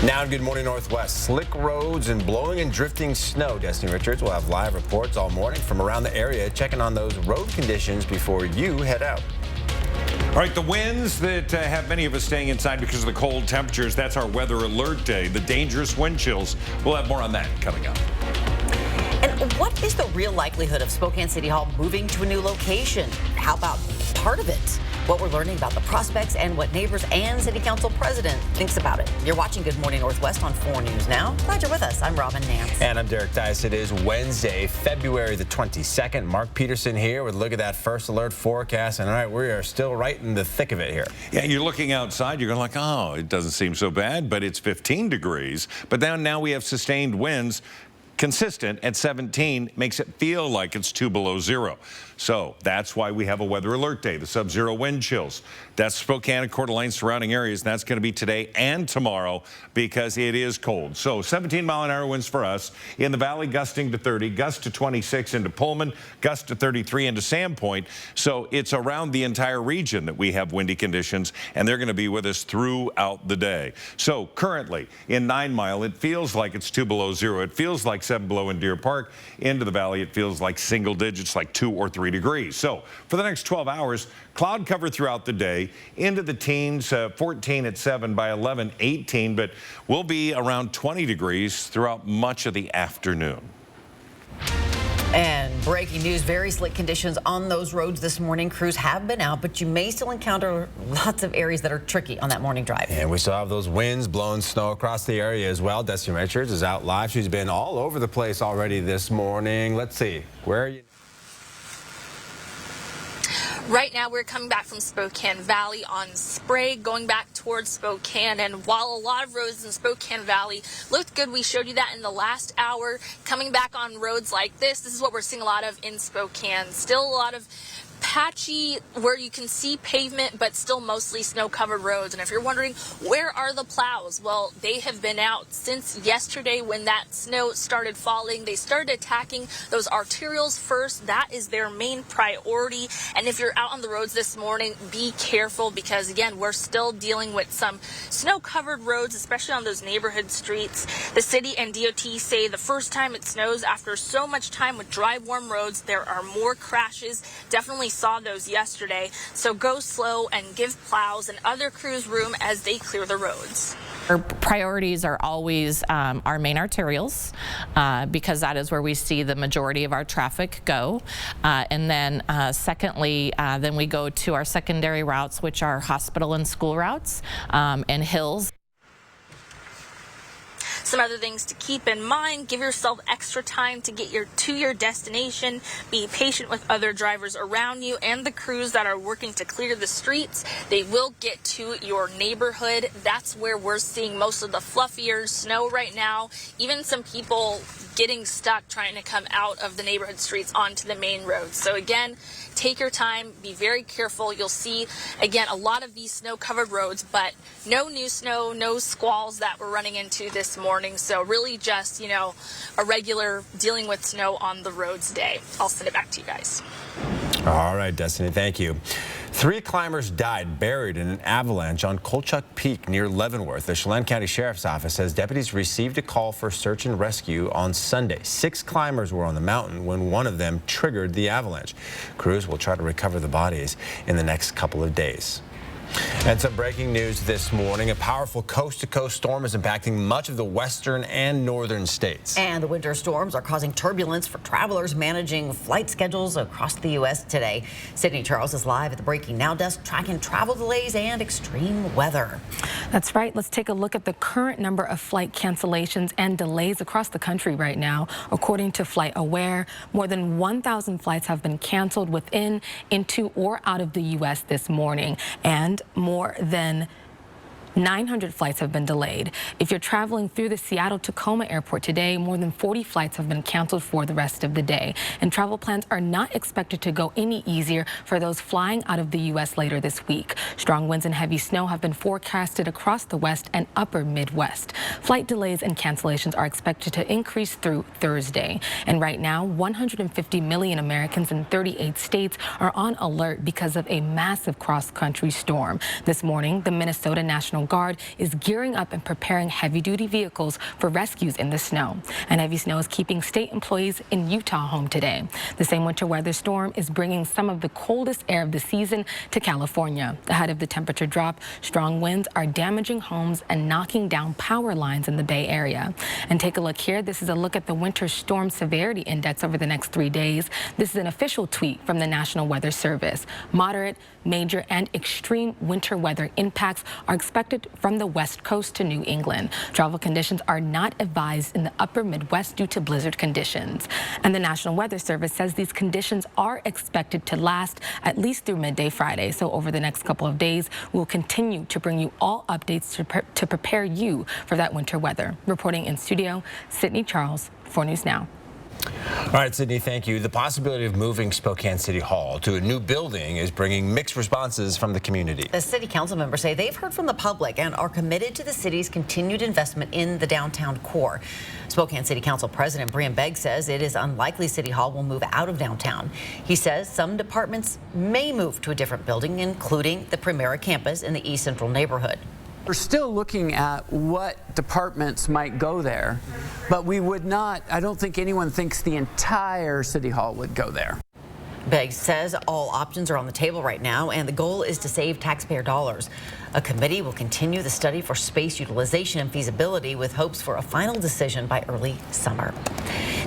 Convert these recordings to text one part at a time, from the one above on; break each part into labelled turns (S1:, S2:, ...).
S1: Now in Good Morning Northwest, slick roads and blowing and drifting snow. Destiny Richards will have live reports all morning from around the area, checking on those road conditions before you head out.
S2: All right, the winds that have many of us staying inside because of the cold temperatures, that's our weather alert day. The dangerous wind chills. We'll have more on that coming up.
S3: And what is the real likelihood of Spokane City Hall moving to a new location? How about part of it? What we're learning about the prospects and what neighbors and City Council President thinks about it. You're watching Good Morning Northwest on 4 News Now. Glad you're with us. I'm Robin Nance.
S1: And I'm Derek Tice. It is Wednesday, February the 22nd. Mark Peterson here with a look at that first alert forecast. And all right, we are still right in the thick of it here.
S2: Yeah, you're looking outside, you're going like, oh, it doesn't seem so bad, but it's 15 degrees. But now we have sustained winds. Consistent at 17 makes it feel like it's 2 below zero. So that's why we have a weather alert day, the sub-zero wind chills. That's Spokane and Coeur d'Alene surrounding areas. And that's going to be today and tomorrow because it is cold. So 17-mile-an-hour winds for us. In the valley, gusting to 30, gust to 26 into Pullman, gust to 33 into Sandpoint. So it's around the entire region that we have windy conditions, and they're going to be with us throughout the day. So currently in 9 Mile, it feels like it's 2 below zero. It feels like 7 below in Deer Park. Into the valley, it feels like single digits, like 2 or 3 degrees. So for the next 12 hours, cloud cover throughout the day, into the teens, 14 at 7, by 11, 18, but we'll be around 20 degrees throughout much of the afternoon.
S3: And breaking news, very slick conditions on those roads this morning. Crews have been out, but you may still encounter lots of areas that are tricky on that morning drive.
S1: And we still have those winds blowing snow across the area as well. Destiny Richards is out live. She's been all over the place already this morning. Let's see, where are you?
S4: Right now, we're coming back from Spokane Valley on Sprague, going back towards Spokane. And while a lot of roads in Spokane Valley looked good, we showed you that in the last hour. Coming back on roads like this is what we're seeing a lot of in Spokane. Still a lot of patchy where you can see pavement, but still mostly snow-covered roads. And if you're wondering, where are the plows? Well, they have been out since yesterday when that snow started falling. They started attacking those arterials first. That is their main priority. And if you're out on the roads this morning, be careful because, again, we're still dealing with some snow-covered roads, especially on those neighborhood streets. The city and DOT say the first time it snows after so much time with dry, warm roads, there are more crashes. Definitely saw those yesterday, so go slow and give plows and other crews room as they clear the roads.
S5: Our priorities are always our main arterials because that is where we see the majority of our traffic go. And then secondly, then we go to our secondary routes, which are hospital and school routes and hills.
S4: Some other things to keep in mind: give yourself extra time to get to your destination. Be patient with other drivers around you and the crews that are working to clear the streets. They will get to your neighborhood. That's where we're seeing most of the fluffier snow right now. Even some people getting stuck trying to come out of the neighborhood streets onto the main roads. So again, take your time, be very careful. You'll see, again, a lot of these snow-covered roads, but no new snow, no squalls that we're running into this morning. So really just, you know, a regular dealing with snow on the roads day. I'll send it back to you guys.
S1: All right, Destiny, thank you. 3 climbers died buried in an avalanche on Kolchak Peak near Leavenworth. The Chelan County Sheriff's Office says deputies received a call for search and rescue on Sunday. 6 climbers were on the mountain when one of them triggered the avalanche. Crews will try to recover the bodies in the next couple of days. And some breaking news this morning. A powerful coast-to-coast storm is impacting much of the western and northern states.
S3: And the winter storms are causing turbulence for travelers managing flight schedules across the U.S. today. Sydney Charles is live at the Breaking Now desk tracking travel delays and extreme weather.
S6: That's right. Let's take a look at the current number of flight cancellations and delays across the country right now. According to FlightAware, more than 1,000 flights have been canceled within, into, or out of the U.S. this morning. And more than 900 flights have been delayed. If you're traveling through the Seattle-Tacoma airport today, more than 40 flights have been canceled for the rest of the day. And travel plans are not expected to go any easier for those flying out of the U.S. later this week. Strong winds and heavy snow have been forecasted across the west and upper Midwest. Flight delays and cancellations are expected to increase through Thursday. And right now, 150 million Americans in 38 states are on alert because of a massive cross-country storm. This morning, the Minnesota National National Guard is gearing up and preparing heavy-duty vehicles for rescues in the snow. And heavy snow is keeping state employees in Utah home today. The same winter weather storm is bringing some of the coldest air of the season to California. Ahead of the temperature drop, strong winds are damaging homes and knocking down power lines in the Bay Area. And take a look here. This is a look at the winter storm severity index over the next 3 days. This is an official tweet from the National Weather Service. Moderate, major, and extreme winter weather impacts are expected from the west coast to New England. Travel conditions are not advised in the upper Midwest due to blizzard conditions. And the National Weather Service says these conditions are expected to last at least through midday Friday. So over the next couple of days, we'll continue to bring you all updates to prepare you for that winter weather. Reporting in studio, Sydney Charles, 4 News Now.
S1: All right, Sydney, thank you. The possibility of moving Spokane City Hall to a new building is bringing mixed responses from the community.
S3: The city council members say they've heard from the public and are committed to the city's continued investment in the downtown core. Spokane City Council President Brian Begg says it is unlikely City Hall will move out of downtown. He says some departments may move to a different building, including the Primera campus in the East Central neighborhood.
S7: We're still looking at what departments might go there, but we would not, I don't think anyone thinks the entire City Hall would go there.
S3: Begg says all options are on the table right now, and the goal is to save taxpayer dollars. A committee will continue the study for space utilization and feasibility with hopes for a final decision by early summer.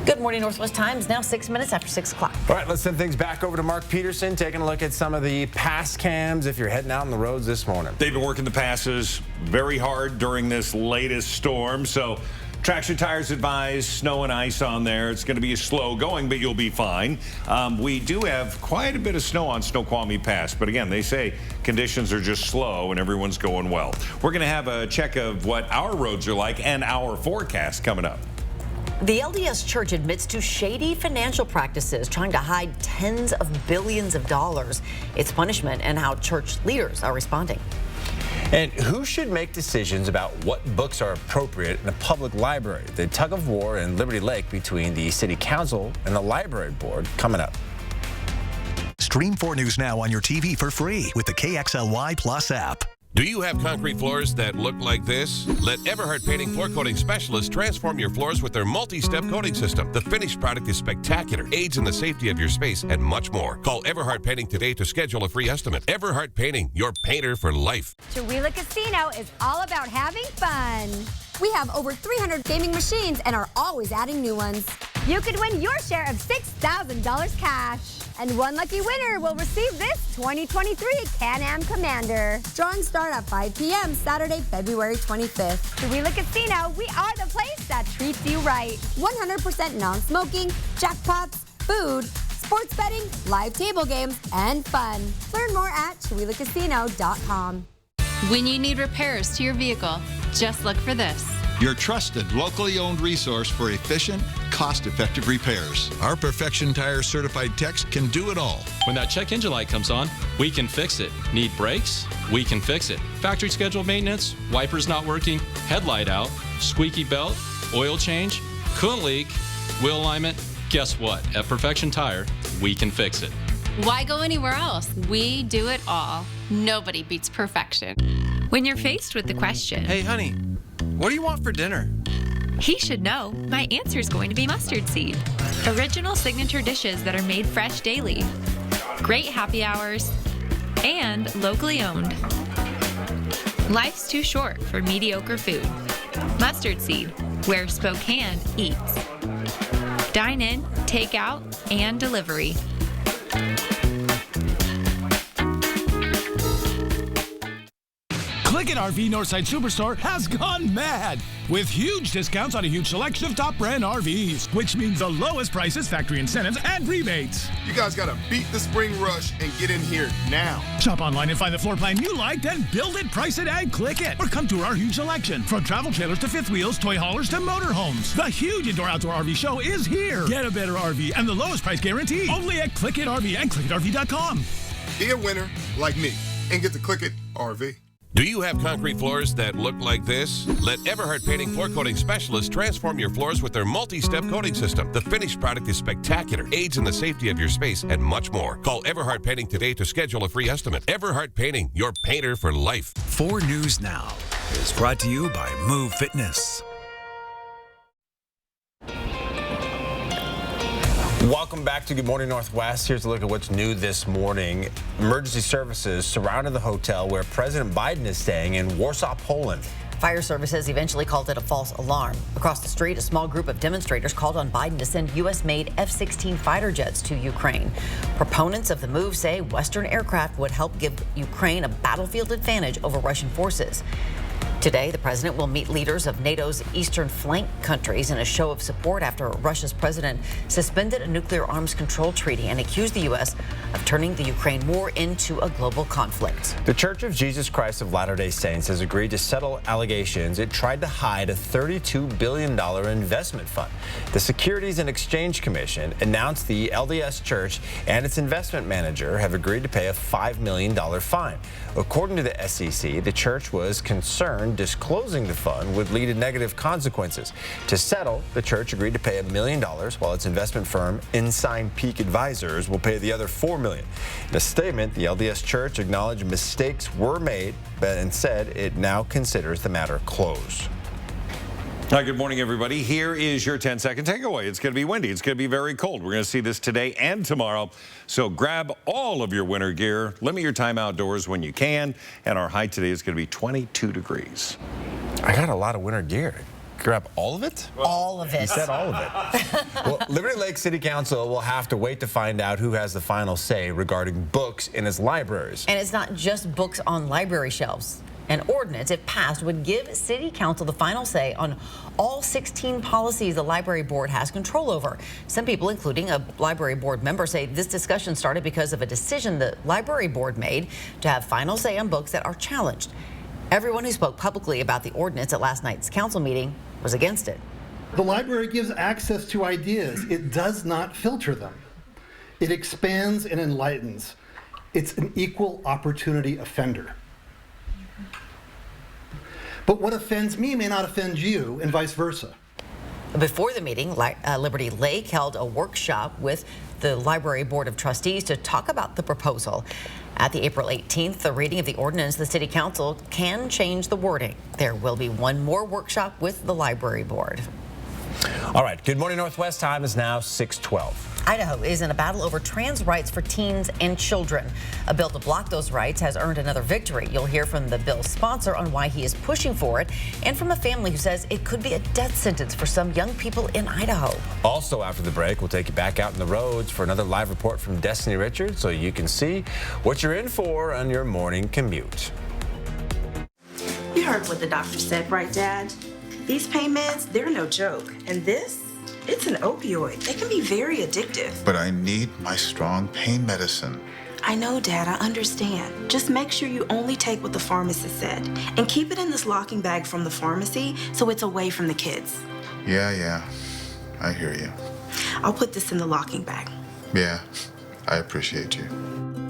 S3: Good morning, Northwest Times. Now 6 minutes after 6 o'clock.
S1: All right, let's send things back over to Mark Peterson, taking a look at some of the pass cams if you're heading out on the roads this morning.
S2: They've been working the passes very hard during this latest storm, so traction tires advised, snow and ice on there. It's going to be slow going, but you'll be fine. We do have quite a bit of snow on Snoqualmie Pass, but again, they say conditions are just slow and everyone's going well. We're going to have a check of what our roads are like and our forecast coming up.
S3: The LDS Church admits to shady financial practices, trying to hide tens of billions of dollars. Its punishment and how church leaders are responding.
S1: And who should make decisions about what books are appropriate in a public library? The tug of war in Liberty Lake between the City Council and the Library Board coming up.
S8: Stream 4 News Now on your TV for free with the KXLY Plus app.
S9: Do you have concrete floors that look like this? Let Everhart Painting Floor Coating Specialists transform your floors with their multi-step coating system. The finished product is spectacular, aids in the safety of your space, and much more. Call Everhart Painting today to schedule a free estimate. Everhart Painting, your painter for life.
S10: Chihuahua Casino is all about having fun. We have over 300 gaming machines and are always adding new ones. You could win your share of $6,000 cash. And one lucky winner will receive this 2023 Can-Am Commander. Drawings start at 5 p.m. Saturday, February 25th. Chihuahua Casino, we are the place that treats you right. 100% non-smoking, jackpots, food, sports betting, live table games, and fun. Learn more at ChihuahuaCasino.com.
S11: When you need repairs to your vehicle, just look for this.
S12: Your trusted, locally owned resource for efficient, cost-effective repairs.
S8: Our Perfection Tire certified techs can do it all.
S13: When that check engine light comes on, we can fix it. Need brakes? We can fix it. Factory scheduled maintenance, wipers not working, headlight out, squeaky belt, oil change, coolant leak, wheel alignment. Guess what? At Perfection Tire, we can fix it.
S11: Why go anywhere else? We do it all. Nobody beats perfection. When you're faced with the question,
S14: "Hey, honey, what do you want for dinner?"
S11: he should know my answer is going to be mustard seed. Original signature dishes that are made fresh daily. Great happy hours. And locally owned. Life's too short for mediocre food. Mustard seed, where Spokane eats. Dine in, take out, and delivery.
S15: Click It RV Northside Superstore has gone mad with huge discounts on a huge selection of top brand RVs, which means the lowest prices, factory incentives, and rebates.
S16: You guys gotta beat the spring rush and get in here now.
S15: Shop online and find the floor plan you liked and build it, price it, and click it. Or come to our huge selection, from travel trailers to fifth wheels, toy haulers to motorhomes. The huge indoor-outdoor RV show is here. Get a better RV and the lowest price guarantee only at Click It RV and ClickItRV.com.
S16: Be a winner like me and get to Click It RV.
S9: Do you have concrete floors that look like this? Let Everhart Painting Floor Coating Specialists transform your floors with their multi-step coating system. The finished product is spectacular, aids in the safety of your space, and much more. Call Everhart Painting today to schedule a free estimate. Everhart Painting, your painter for life.
S8: 4 News Now. is brought to you by Move Fitness.
S1: Welcome back to Good Morning Northwest. Here's a look at what's new this morning. Emergency services surrounded the hotel where President Biden is staying in Warsaw, Poland.
S3: Fire services eventually called it a false alarm. Across the street, a small group of demonstrators called on Biden to send U.S.-made F-16 fighter jets to Ukraine. Proponents of the move say Western aircraft would help give Ukraine a battlefield advantage over Russian forces. Today, the president will meet leaders of NATO's eastern flank countries in a show of support after Russia's president suspended a nuclear arms control treaty and accused the U.S. of turning the Ukraine war into a global conflict.
S1: The Church of Jesus Christ of Latter-day Saints has agreed to settle allegations it tried to hide a $32 billion investment fund. The Securities and Exchange Commission announced the LDS Church and its investment manager have agreed to pay a $5 million fine. According to the SEC, the church was concerned disclosing the fund would lead to negative consequences. To settle, the church agreed to pay $1 million, while its investment firm, Ensign Peak Advisors, will pay the other $4 million. In a statement, the LDS Church acknowledged mistakes were made, and said it now considers the matter closed.
S2: Hi, good morning, everybody. Here is your 10-second takeaway. It's going to be windy. It's going to be very cold. We're going to see this today and tomorrow. So grab all of your winter gear. Limit your time outdoors when you can. And our high today is going to be 22 degrees.
S1: I got a lot of winter gear. Grab all of it?
S3: All of it.
S1: You said all of it. Well, Liberty Lake City Council will have to wait to find out who has the final say regarding books in its libraries.
S3: And it's not just books on library shelves. An ordinance, if passed, would give City Council the final say on all 16 policies the library board has control over. Some people, including a library board member, say this discussion started because of a decision the library board made to have final say on books that are challenged. Everyone who spoke publicly about the ordinance at last night's council meeting was against it.
S17: The library gives access to ideas. It does not filter them. It expands and enlightens. It's an equal opportunity offender. But what offends me may not offend you, and vice versa.
S3: Before the meeting, Liberty Lake held a workshop with the Library Board of Trustees to talk about the proposal. At the April 18th, the reading of the ordinance, the City Council can change the wording. There will be one more workshop with the Library Board.
S1: All right, Good Morning Northwest time is now 6:12.
S3: Idaho is in a battle over trans rights for teens and children. A bill to block those rights has earned another victory. You'll hear from the bill's sponsor on why he is pushing for it, and from a family who says it could be a death sentence for some young people in Idaho.
S1: Also after the break, we'll take you back out in the roads for another live report from Destiny Richards so you can see what you're in for on your morning commute.
S18: You heard what the doctor said, right, Dad? These pain meds, they're no joke. And this? It's an opioid. They can be very addictive.
S19: But I need my strong pain medicine.
S18: I know, Dad, I understand. Just make sure you only take what the pharmacist said. And keep it in this locking bag from the pharmacy so it's away from the kids.
S19: Yeah, I hear you.
S18: I'll put this in the locking bag.
S19: Yeah, I appreciate you.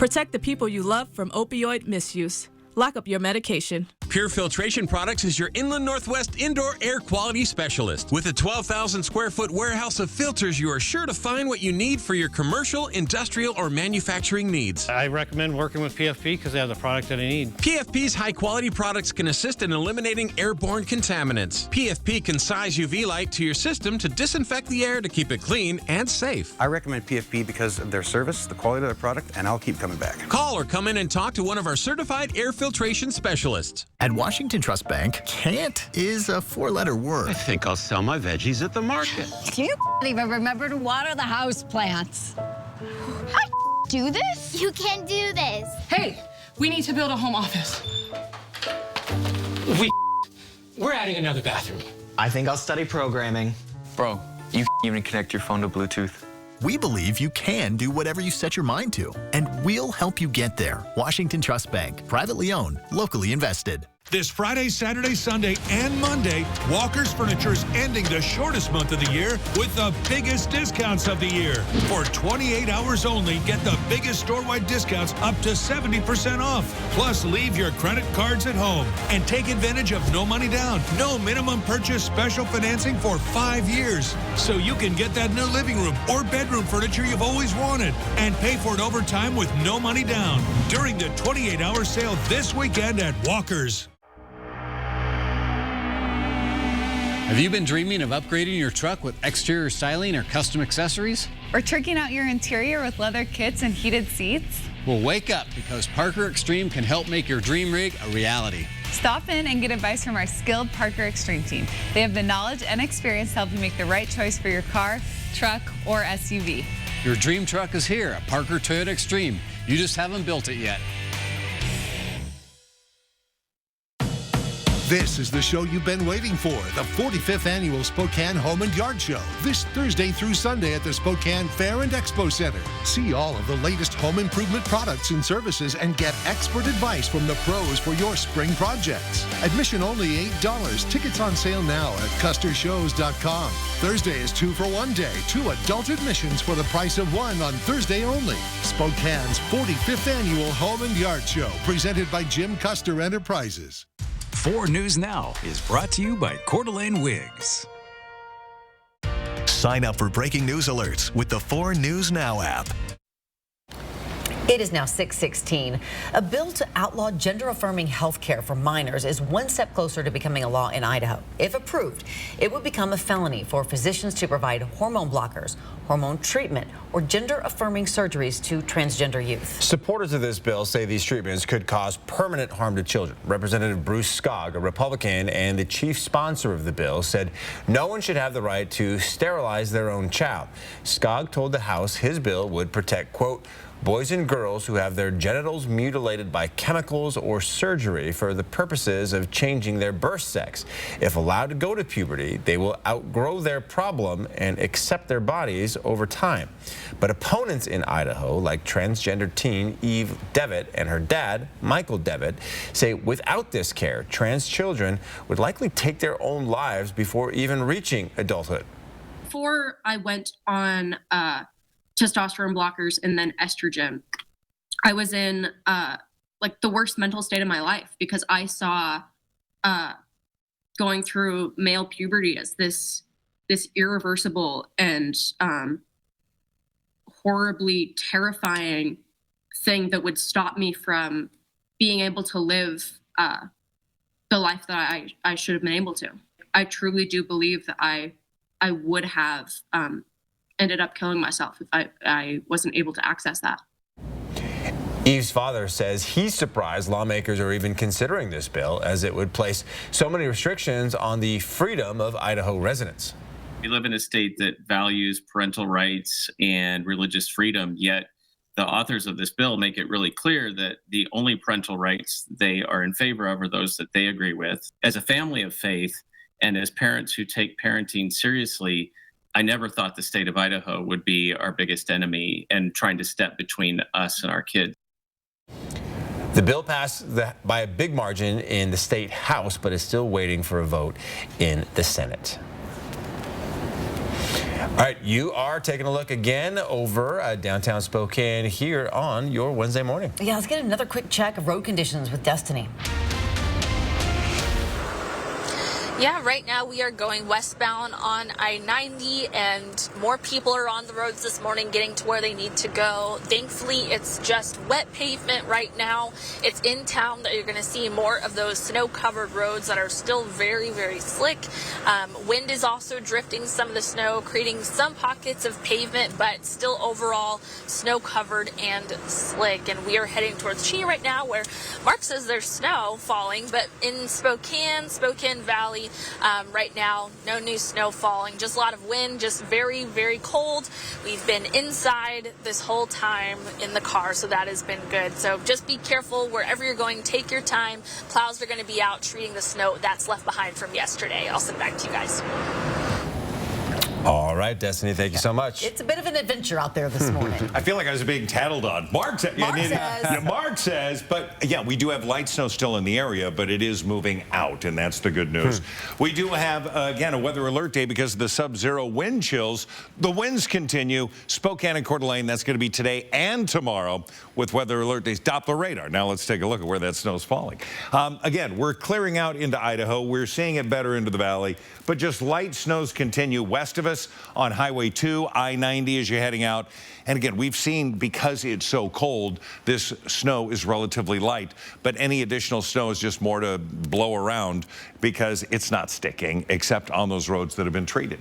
S20: Protect the people you love from opioid misuse. Lock up your medication.
S21: Pure Filtration Products is your Inland Northwest indoor air quality specialist. With a 12,000 square foot warehouse of filters, you are sure to find what you need for your commercial, industrial, or manufacturing needs.
S22: I recommend working with PFP because they have the product that I need.
S21: PFP's high quality products can assist in eliminating airborne contaminants. PFP can size UV light to your system to disinfect the air to keep it clean and safe.
S23: I recommend PFP because of their service, the quality of their product, and I'll keep coming back.
S21: Call or come in and talk to one of our certified air filtration specialists.
S24: At Washington Trust Bank, can't is a four-letter word.
S25: I think I'll sell my veggies at the market.
S26: Do you even remember to water the house plants? I do this?
S27: You can do this.
S28: Hey, we need to build a home office. We're adding another bathroom.
S29: I think I'll study programming.
S30: Bro, you even connect your phone to Bluetooth.
S24: We believe you can do whatever you set your mind to, and we'll help you get there. Washington Trust Bank, privately owned, locally invested.
S15: This Friday, Saturday, Sunday, and Monday, Walker's Furniture is ending the shortest month of the year with the biggest discounts of the year. For 28 hours only, get the biggest store-wide discounts up to 70% off. Plus, leave your credit cards at home and take advantage of no money down, no minimum purchase special financing for 5 years. So you can get that new living room or bedroom furniture you've always wanted and pay for it over time with no money down during the 28-hour sale this weekend at Walker's.
S4: Have you been dreaming of upgrading your truck with exterior styling or custom accessories?
S5: Or tricking out your interior with leather kits and heated seats?
S4: Well, wake up, because Parker Extreme can help make your dream rig a reality.
S5: Stop in and get advice from our skilled Parker Extreme team. They have the knowledge and experience to help you make the right choice for your car, truck, or SUV.
S4: Your dream truck is here at Parker Toyota Extreme. You just haven't built it yet.
S6: This is the show you've been waiting for, the 45th Annual Spokane Home and Yard Show, this Thursday through Sunday at the Spokane Fair and Expo Center. See all of the latest home improvement products and services and get expert advice from the pros for your spring projects. Admission only $8. Tickets on sale now at custershows.com. Thursday is 2 for 1 day. 2 adult admissions for the price of 1 on Thursday only. Spokane's 45th Annual Home and Yard Show, presented by Jim Custer Enterprises.
S7: 4 News Now is brought to you by Coeur d'Alene Wigs.
S8: Sign up for breaking news alerts with the 4 News Now app.
S3: It is now 6:16. A bill to outlaw gender-affirming health care for minors is one step closer to becoming a law in Idaho. If approved, it would become a felony for physicians to provide hormone blockers, hormone treatment, or gender-affirming surgeries to transgender youth.
S1: Supporters of this bill say these treatments could cause permanent harm to children. Representative Bruce Skog, a Republican and the chief sponsor of the bill, said no one should have the right to sterilize their own child. Skog told the House his bill would protect, quote, boys and girls who have their genitals mutilated by chemicals or surgery for the purposes of changing their birth sex. If allowed to go to puberty, they will outgrow their problem and accept their bodies over time. But opponents in Idaho, like transgender teen Eve Devitt and her dad, Michael Devitt, say without this care, trans children would likely take their own lives before even reaching adulthood.
S10: Before I went on testosterone blockers and then estrogen, I was in like the worst mental state of my life, because I saw going through male puberty as this irreversible and horribly terrifying thing that would stop me from being able to live the life that I should have been able to. I truly do believe that I would have ended up killing myself if I wasn't able to access that.
S1: Eve's father says he's surprised lawmakers are even considering this bill, as it would place so many restrictions on the freedom of Idaho residents.
S11: We live in a state that values parental rights and religious freedom, yet the authors of this bill make it really clear that the only parental rights they are in favor of are those that they agree with. As a family of faith and as parents who take parenting seriously, I never thought the state of Idaho would be our biggest enemy and trying to step between us and our kids.
S1: The bill passed by a big margin in the state House, but is still waiting for a vote in the Senate. All right, you are taking a look again over downtown Spokane here on your Wednesday morning.
S3: Yeah, let's get another quick check of road conditions with Destiny.
S12: Yeah, right now we are going westbound on I-90, and more people are on the roads this morning getting to where they need to go. Thankfully, it's just wet pavement right now. It's in town that you're going to see more of those snow-covered roads that are still very, very slick. Wind is also drifting some of the snow, creating some pockets of pavement, but still overall snow-covered and slick. And we are heading towards Cheney right now, where Mark says there's snow falling, but in Spokane Valley, right now, no new snow falling, just a lot of wind, just very, very cold. We've been inside this whole time in the car, so that has been good. So just be careful wherever you're going. Take your time. Plows are going to be out treating the snow that's left behind from yesterday. I'll send it back to you guys.
S1: All right, Destiny, thank you so much.
S3: It's a bit of an adventure out there this morning.
S2: I feel like I was being tattled on. Mark says, but yeah, we do have light snow still in the area, but it is moving out, and that's the good news. We do have, again, a weather alert day because of the sub-zero wind chills. The winds continue. Spokane and Coeur d'Alene, that's going to be today and tomorrow with weather alert days. Doppler radar. Now let's take a look at where that snow's falling. Again, we're clearing out into Idaho. We're seeing it better into the valley, but just light snows continue west of us. Lewis on Highway 2, I-90 as you're heading out. And again, we've seen, because it's so cold, this snow is relatively light, but any additional snow is just more to blow around because it's not sticking, except on those roads that have been treated.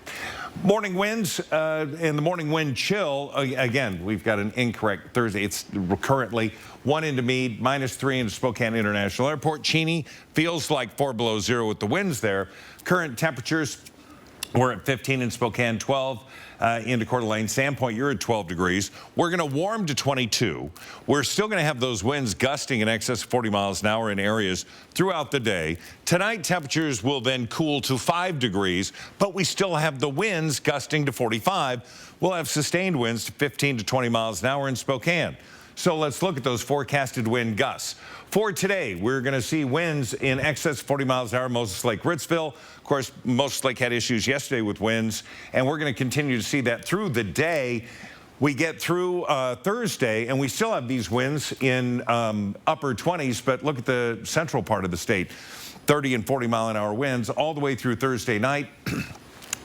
S2: Morning winds and the morning wind chill. Again, we've got an incorrect Thursday. It's currently 1 into Meade, -3 into Spokane International Airport. Cheney feels like 4 below zero with the winds there. Current temperatures, we're at 15 in Spokane, 12 into Coeur d'Alene. Sandpoint, you're at 12 degrees. We're going to warm to 22. We're still going to have those winds gusting in excess of 40 miles an hour in areas throughout the day. Tonight, temperatures will then cool to 5 degrees, but we still have the winds gusting to 45. We'll have sustained winds to 15 to 20 miles an hour in Spokane. So let's look at those forecasted wind gusts. For today, we're going to see winds in excess of 40 miles an hour, Moses Lake, Ritzville. Of course, Moses Lake had issues yesterday with winds, and we're going to continue to see that through the day. We get through Thursday, and we still have these winds in upper 20s, but look at the central part of the state, 30 and 40 mile an hour winds all the way through Thursday night.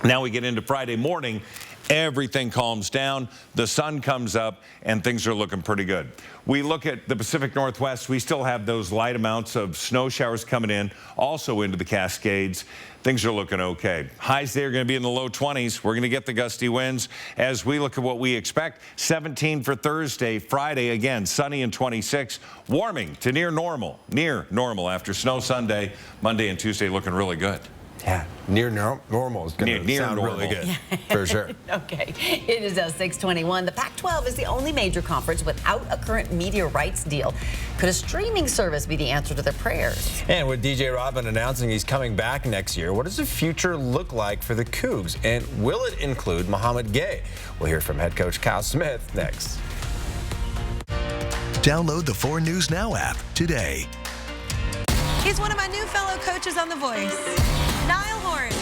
S2: Now we get into Friday morning. Everything calms down, the sun comes up, and things are looking pretty good. We look at the Pacific Northwest. We still have those light amounts of snow showers coming in, also into the Cascades. Things are looking okay. Highs there are going to be in the low 20s. We're going to get the gusty winds as we look at what we expect. 17 for Thursday. Friday, again, sunny and 26. Warming to near normal after snow Sunday. Monday and Tuesday looking really good.
S1: Yeah, near normal is going to sound really good, for sure.
S3: Okay, it is 6:21. The Pac-12 is the only major conference without a current media rights deal. Could a streaming service be the answer to their prayers?
S1: And with DJ Rodman announcing he's coming back next year, what does the future look like for the Cougs? And will it include Mohamed Gay? We'll hear from head coach Kyle Smith next.
S8: Download the 4 News Now app today.
S9: He's one of my new fellow coaches on The Voice, Niall Horan.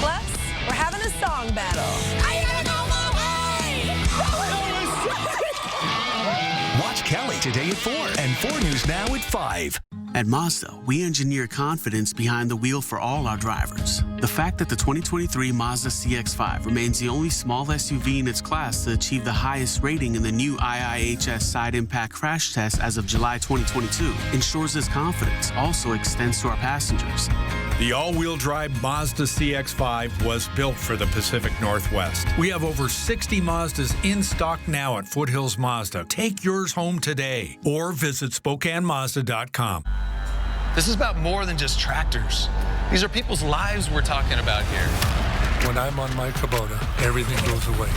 S9: Plus, we're having a song battle. I gotta go my way!
S8: Watch Kelly today at 4 and 4 News Now at 5.
S13: At Mazda, we engineer confidence behind the wheel for all our drivers. The fact that the 2023 Mazda CX-5 remains the only small SUV in its class to achieve the highest rating in the new IIHS Side Impact Crash Test as of July 2022 ensures this confidence also extends to our passengers.
S14: The all-wheel drive Mazda CX-5 was built for the Pacific Northwest. We have over 60 Mazdas in stock now at Foothills Mazda. Take yours home today or visit SpokaneMazda.com.
S16: This is about more than just tractors. These are people's lives we're talking about here.
S17: When I'm on my Kubota, everything goes away.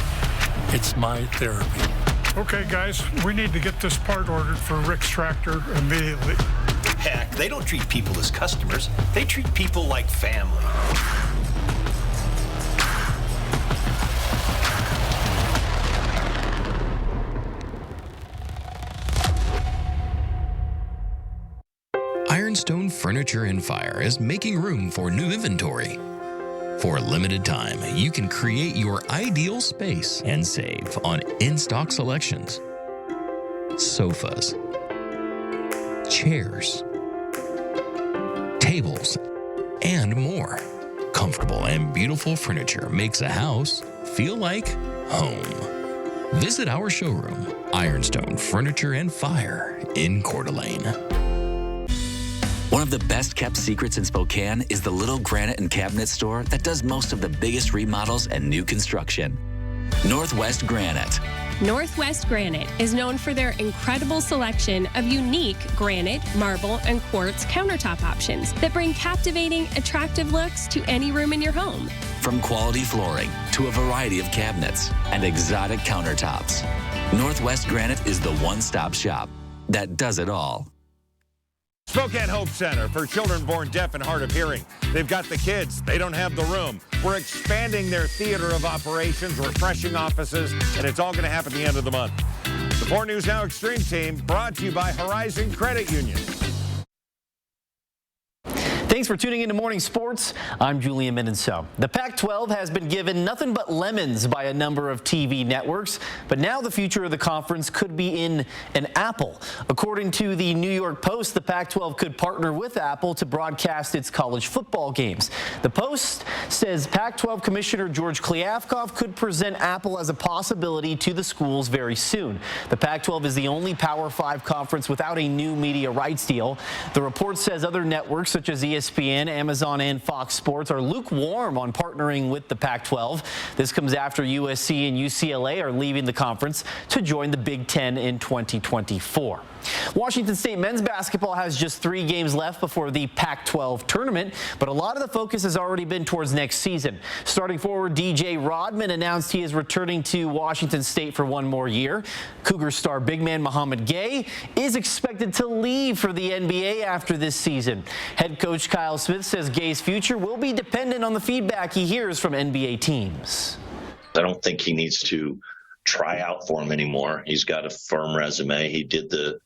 S17: It's my therapy.
S18: Okay, guys, we need to get this part ordered for Rick's tractor immediately.
S19: Heck, they don't treat people as customers. They treat people like family.
S20: Ironstone Furniture and Fire is making room for new inventory. For a limited time, you can create your ideal space and save on in-stock selections, sofas, chairs, tables, and more. Comfortable and beautiful furniture makes a house feel like home. Visit our showroom, Ironstone Furniture and Fire in Coeur d'Alene.
S22: One of the best kept secrets in Spokane is the little granite and cabinet store that does most of the biggest remodels and new construction. Northwest Granite.
S27: Northwest Granite is known for their incredible selection of unique granite, marble, and quartz countertop options that bring captivating, attractive looks to any room in your home.
S22: From quality flooring to a variety of cabinets and exotic countertops, Northwest Granite is the one-stop shop that does it all.
S2: Spokane Hope Center for children born deaf and hard of hearing. They've got the kids. They don't have the room. We're expanding their theater of operations, refreshing offices, and it's all going to happen at the end of the month. The 4 News Now Extreme Team brought to you by Horizon Credit Union.
S5: Thanks for tuning into Morning Sports. I'm Julian Mendenso. The Pac-12 has been given nothing but lemons by a number of TV networks, but now the future of the conference could be in an apple. According to the New York Post, the Pac-12 could partner with Apple to broadcast its college football games. The Post says Pac-12 Commissioner George Kliavkoff could present Apple as a possibility to the schools very soon. The Pac-12 is the only Power 5 conference without a new media rights deal. The report says other networks such as ESPN, Amazon, and Fox Sports are lukewarm on partnering with the Pac-12. This comes after USC and UCLA are leaving the conference to join the Big Ten in 2024. Washington State men's basketball has just 3 games left before the Pac-12 tournament, but a lot of the focus has already been towards next season. Starting forward DJ Rodman announced he is returning to Washington State for 1 more year. Cougar star big man Mohamed Gay is expected to leave for the NBA after this season. Head coach Kyle Smith says Gay's future will be dependent on the feedback he hears from NBA teams.
S15: I don't think he needs to try out for him anymore. He's got a firm resume. He did the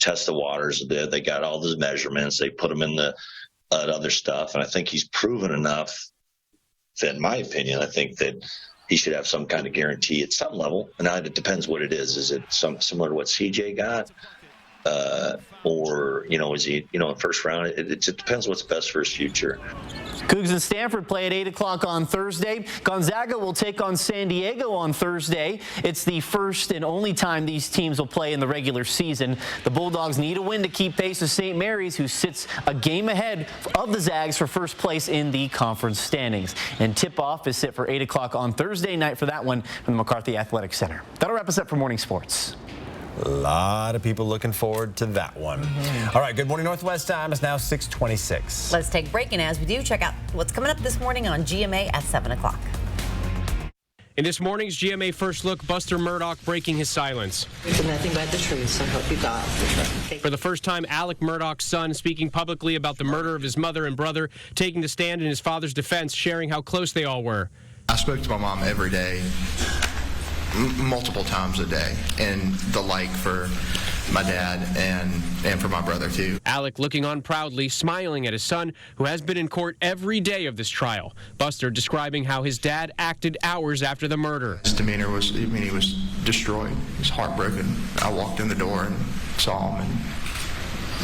S15: test the waters. They got all the measurements. They put him in the other stuff. And I think he's proven enough that, in my opinion, I think that he should have some kind of guarantee at some level. And now it depends what it is. Is it similar to what CJ got? Or, is he, first round? It depends what's best for his future.
S5: Cougs and Stanford play at 8 o'clock on Thursday. Gonzaga will take on San Diego on Thursday. It's the first and only time these teams will play in the regular season. The Bulldogs need a win to keep pace with St. Mary's, who sits a game ahead of the Zags for first place in the conference standings. And tip-off is set for 8 o'clock on Thursday night for that one from the McCarthy Athletic Center. That'll wrap us up for Morning Sports.
S1: A lot of people looking forward to that one. All right, Good Morning Northwest time is now 6:26.
S3: Let's take a break, and as we do, check out what's coming up this morning on GMA at 7 o'clock.
S21: In this morning's GMA First Look, Buster Murdaugh breaking his silence.
S23: It's nothing but the truth, so I hope you got it.
S21: For the first time, Alec Murdaugh's son speaking publicly about the murder of his mother and brother, taking the stand in his father's defense, sharing how close they all were.
S24: I spoke to my mom every day, multiple times a day, and the like for my dad and for my brother too.
S21: Alec looking on proudly, smiling at his son, who has been in court every day of this trial. Buster describing how his dad acted hours after the murder.
S24: His demeanor was, he was destroyed. He was heartbroken. I walked in the door and saw him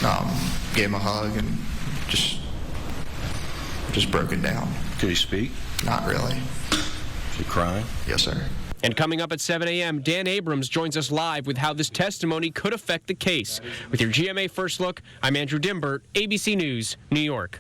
S24: and gave him a hug and just broken down.
S2: Could he speak?
S24: Not really.
S2: Did he cry?
S24: Yes, sir.
S21: And coming up at 7 a.m., Dan Abrams joins us live with how this testimony could affect the case. With your GMA First Look, I'm Andrew Dimbert, ABC News, New York.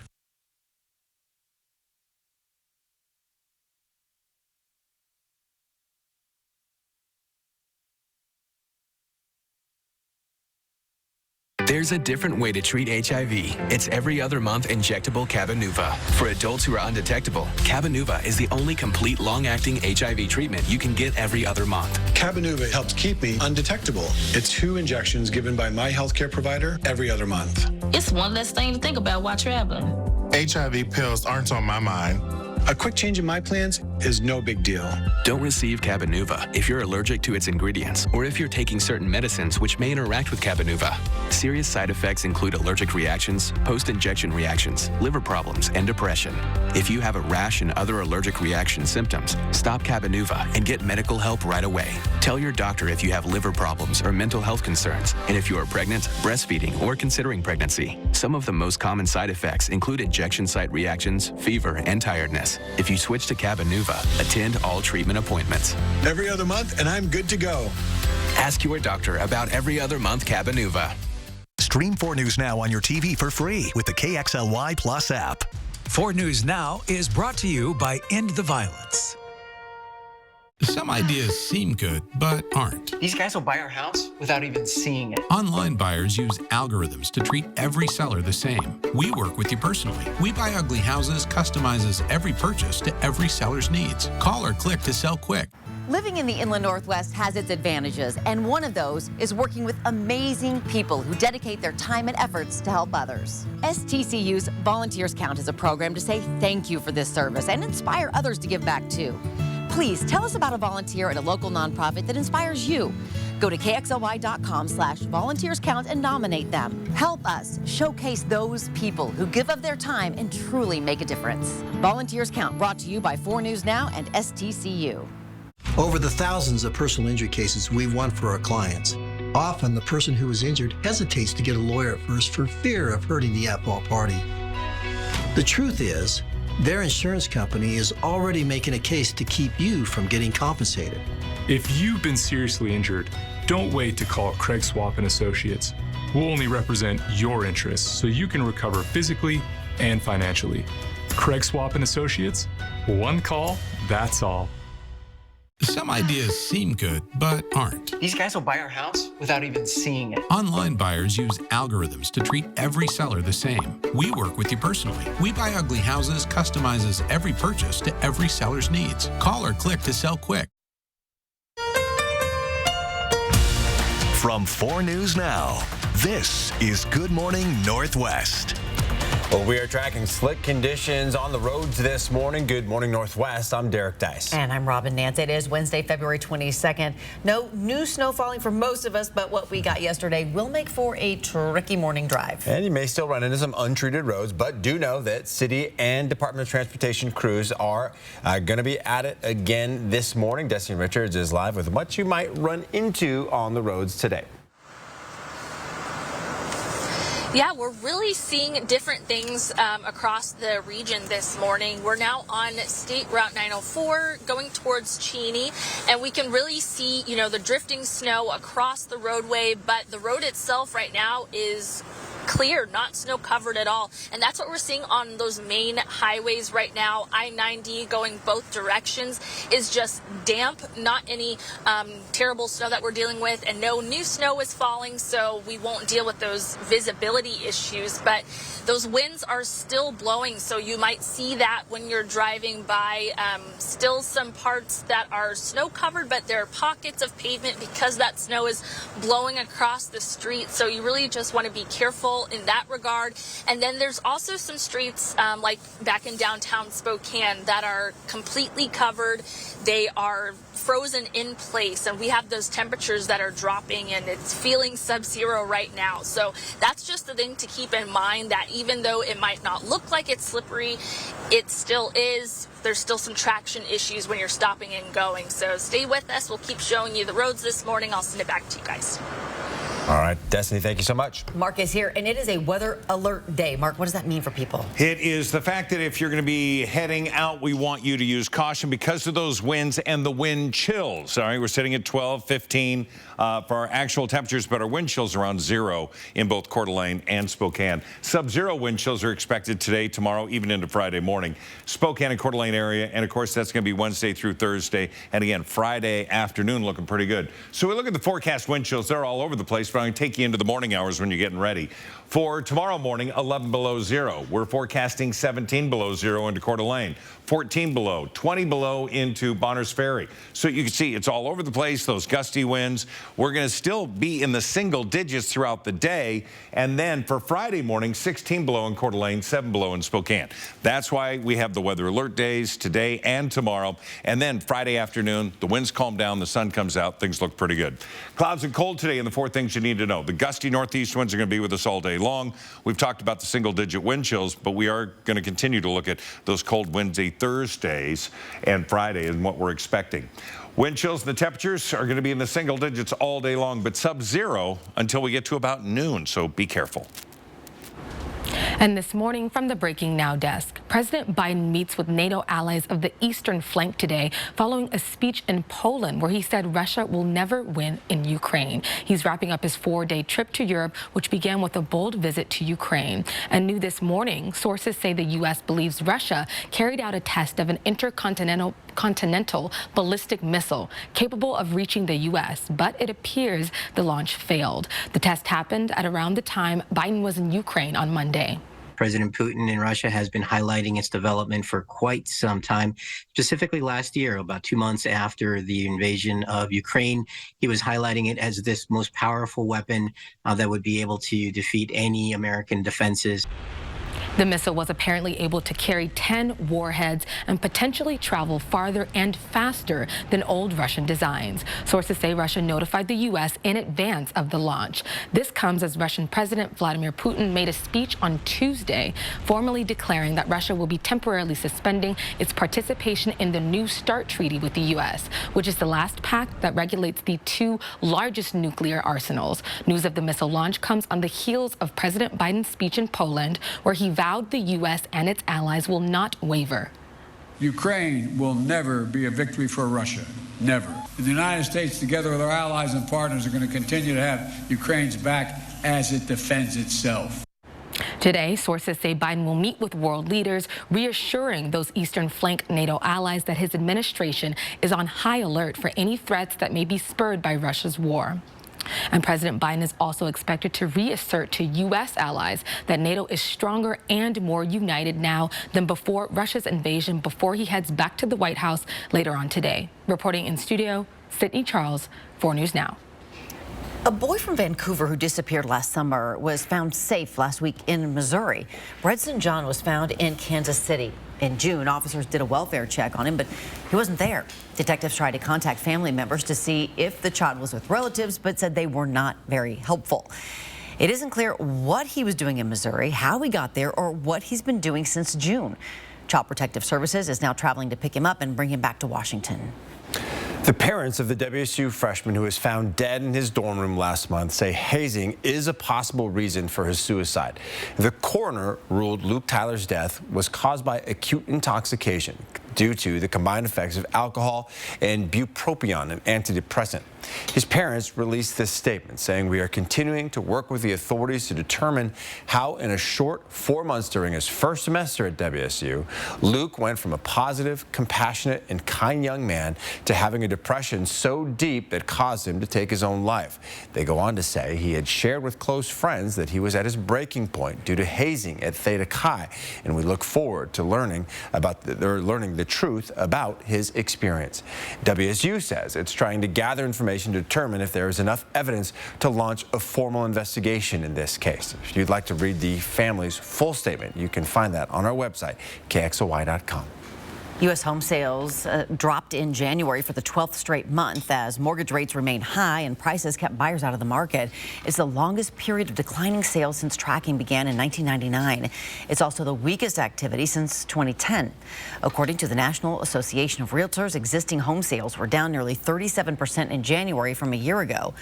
S25: There's a different way to treat HIV. It's every other month injectable Cabenuva. For adults who are undetectable, Cabenuva is the only complete long-acting HIV treatment you can get every other month.
S26: Cabenuva helps keep me undetectable. It's 2 injections given by my healthcare provider every other month.
S28: It's one less thing to think about while traveling.
S26: HIV pills aren't on my mind. A quick change in my plans is no big deal.
S25: Don't receive Cabenuva if you're allergic to its ingredients or if you're taking certain medicines which may interact with Cabenuva. Serious side effects include allergic reactions, post-injection reactions, liver problems, and depression. If you have a rash and other allergic reaction symptoms, stop Cabenuva and get medical help right away. Tell your doctor if you have liver problems or mental health concerns, and if you are pregnant, breastfeeding, or considering pregnancy. Some of the most common side effects include injection site reactions, fever, and tiredness. If you switch to Cabenuva, attend all treatment appointments.
S26: Every other month, and I'm good to go.
S25: Ask your doctor about every other month Cabenuva.
S8: Stream 4 News Now on your TV for free with the KXLY Plus app.
S7: 4 News Now is brought to you by End the Violence.
S29: Some ideas seem good, but aren't.
S30: These guys will buy our house without even seeing it.
S29: Online buyers use algorithms to treat every seller the same. We work with you personally. We Buy Ugly Houses customizes every purchase to every seller's needs. Call or click to sell quick.
S3: Living in the Inland Northwest has its advantages, and one of those is working with amazing people who dedicate their time and efforts to help others. STCU's Volunteers Count is a program to say thank you for this service and inspire others to give back too. Please tell us about a volunteer at a local nonprofit that inspires you. Go to KXLY.com/volunteerscount and nominate them. Help us showcase those people who give of their time and truly make a difference. Volunteers Count, brought to you by 4 News Now and STCU.
S4: Over the thousands of personal injury cases we've won for our clients, often the person who is injured hesitates to get a lawyer at first for fear of hurting the at-fault party. The truth is, their insurance company is already making a case to keep you from getting compensated.
S6: If you've been seriously injured, don't wait to call Craig Swap & Associates. We'll only represent your interests so you can recover physically and financially. Craig Swap & Associates, one call, that's all.
S29: Some ideas seem good, but aren't.
S30: These guys will buy our house without even seeing it.
S29: Online buyers use algorithms to treat every seller the same. We work with you personally. We Buy Ugly Houses customizes every purchase to every seller's needs. Call or click to sell quick.
S8: From 4 News Now, this is Good Morning Northwest.
S1: Well, we are tracking slick conditions on the roads this morning. Good morning, Northwest. I'm Derek Dice.
S3: And I'm Robin Nance. It is Wednesday, February 22nd. No new snow falling for most of us, but what we got yesterday will make for a tricky morning drive.
S1: And you may still run into some untreated roads, but do know that city and Department of Transportation crews are going to be at it again this morning. Destiny Richards is live with what you might run into on the roads today.
S9: Yeah, we're really seeing different things across the region this morning. We're now on State Route 904 going towards Cheney, and we can really see, the drifting snow across the roadway, but the road itself right now is clear, not snow covered at all. And that's what we're seeing on those main highways right now. I-90 going both directions is just damp, not any terrible snow that we're dealing with, and no new snow is falling, so we won't deal with those visibility issues. But those winds are still blowing, so you might see that when you're driving by. Still some parts that are snow covered, but there are pockets of pavement because that snow is blowing across the street, so you really just want to be careful in that regard. And then there's also some streets like back in downtown Spokane that are completely covered. They are frozen in place, and we have those temperatures that are dropping, and it's feeling sub-zero right now. So that's just the thing to keep in mind, that even though it might not look like it's slippery, it still is. There's still some traction issues when you're stopping and going. So stay with us. We'll keep showing you the roads this morning. I'll send it back to you guys.
S1: All right, Destiny, thank you so much.
S3: Mark is here, and it is a weather alert day. Mark, what does that mean for people?
S2: It is the fact that if you're going to be heading out, we want you to use caution because of those winds and the wind chills. All right, we're sitting at 12, 15 for our actual temperatures, but our wind chills around 0 in both Coeur d'Alene and Spokane. Sub-zero wind chills are expected today, tomorrow, even into Friday morning. Spokane and Coeur d'Alene area, and of course, that's going to be Wednesday through Thursday. And again, Friday afternoon looking pretty good. So we look at the forecast wind chills. They're all over the place, but I'm going to take you into the morning hours when you're getting ready. For tomorrow morning, 11 below 0. We're forecasting 17 below 0 into Coeur d'Alene, 14 below, 20 below into Bonners Ferry. So you can see it's all over the place, those gusty winds. We're going to still be in the single digits throughout the day. And then for Friday morning, 16 below in Coeur d'Alene, 7 below in Spokane. That's why we have the weather alert days today and tomorrow. And then Friday afternoon, the winds calm down, the sun comes out, things look pretty good. Clouds and cold today, and the 4 things you need to know. The gusty northeast winds are going to be with us all day long. We've talked about the single-digit wind chills, but we are going to continue to look at those cold Wednesday, Thursdays, and Friday and what we're expecting. Wind chills and the temperatures are going to be in the single digits all day long, but sub-zero until we get to about noon, so be careful.
S10: And this morning from the Breaking Now desk, President Biden meets with NATO allies of the eastern flank today following a speech in Poland where he said Russia will never win in Ukraine. He's wrapping up his 4-day trip to Europe, which began with a bold visit to Ukraine. And new this morning, sources say the U.S. believes Russia carried out a test of an intercontinental ballistic missile capable of reaching the U.S., but it appears the launch failed. The test happened at around the time Biden was in Ukraine on Monday.
S11: President Putin in Russia has been highlighting its development for quite some time. Specifically last year, about 2 months after the invasion of Ukraine, he was highlighting it as this most powerful weapon that would be able to defeat any American defenses.
S10: The missile was apparently able to carry 10 warheads and potentially travel farther and faster than old Russian designs. Sources say Russia notified the U.S. in advance of the launch. This comes as Russian President Vladimir Putin made a speech on Tuesday, formally declaring that Russia will be temporarily suspending its participation in the New START treaty with the U.S., which is the last pact that regulates the two largest nuclear arsenals. News of the missile launch comes on the heels of President Biden's speech in Poland, where he vowed the U.S. and its allies will not waver.
S12: Ukraine will never be a victory for Russia. Never. The United States, together with our allies and partners, are going to continue to have Ukraine's back as it defends itself.
S10: Today, sources say Biden will meet with world leaders, reassuring those Eastern Flank NATO allies that his administration is on high alert for any threats that may be spurred by Russia's war. And President Biden is also expected to reassert to U.S. allies that NATO is stronger and more united now than before Russia's invasion, before he heads back to the White House later on today. Reporting in studio, Sydney Charles, 4 News Now.
S3: A boy from Vancouver who disappeared last summer was found safe last week in Missouri. Brett St. John was found in Kansas City. In June, officers did a welfare check on him, but he wasn't there. Detectives tried to contact family members to see if the child was with relatives, but said they were not very helpful. It isn't clear what he was doing in Missouri, how he got there, or what he's been doing since June. Child Protective Services is now traveling to pick him up and bring him back to Washington.
S1: The parents of the WSU freshman who was found dead in his dorm room last month say hazing is a possible reason for his suicide. The coroner ruled Luke Tyler's death was caused by acute intoxication due to the combined effects of alcohol and bupropion, an antidepressant. His parents released this statement saying, "We are continuing to work with the authorities to determine how in a short 4 months during his first semester at WSU, Luke went from a positive, compassionate, and kind young man to having a depression so deep that caused him to take his own life." They go on to say he had shared with close friends that he was at his breaking point due to hazing at Theta Chi, and we look forward to learning the truth about his experience. WSU says it's trying to gather information to determine if there is enough evidence to launch a formal investigation in this case. If you'd like to read the family's full statement, you can find that on our website, KXLY.com.
S3: U.S. home sales dropped in January for the 12th straight month as mortgage rates remain high and prices kept buyers out of the market. It's the longest period of declining sales since tracking began in 1999. It's also the weakest activity since 2010. According to the National Association of Realtors, existing home sales were down nearly 37% in January from a year ago.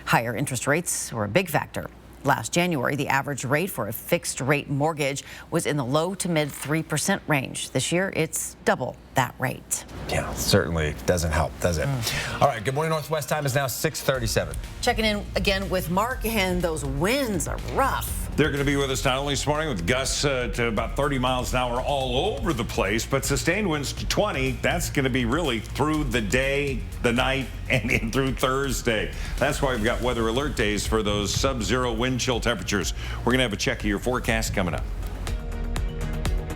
S3: Higher interest rates were a big factor. Last January, the average rate for a fixed-rate mortgage was in the low to mid 3% range. This year, it's double that rate.
S1: Yeah, certainly doesn't help, does it? All right, Good Morning Northwest time is now 6:37.
S3: Checking in again with Mark, and those winds are rough.
S2: They're going to be with us not only this morning with gusts to about 30 miles an hour all over the place, but sustained winds to 20. That's going to be really through the day, the night, and in through Thursday. That's why we've got weather alert days for those sub-zero wind chill temperatures. We're going to have a check of your forecast coming up.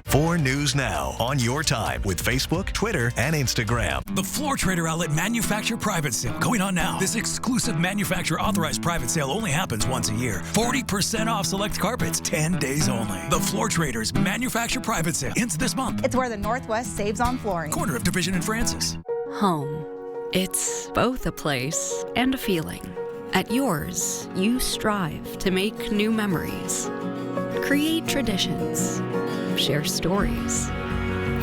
S8: 4 News Now on your time with Facebook, Twitter, and Instagram.
S7: The Floor Trader Outlet Manufacturer Private Sale going on now. This exclusive manufacturer authorized private sale only happens once a year. 40% off select carpets, 10 days only. The Floor Traders Manufacturer Private Sale ends this month.
S13: It's where the Northwest saves on flooring.
S7: Corner of Division and Francis.
S14: Home. It's both a place and a feeling. At yours, you strive to make new memories, create traditions, share stories,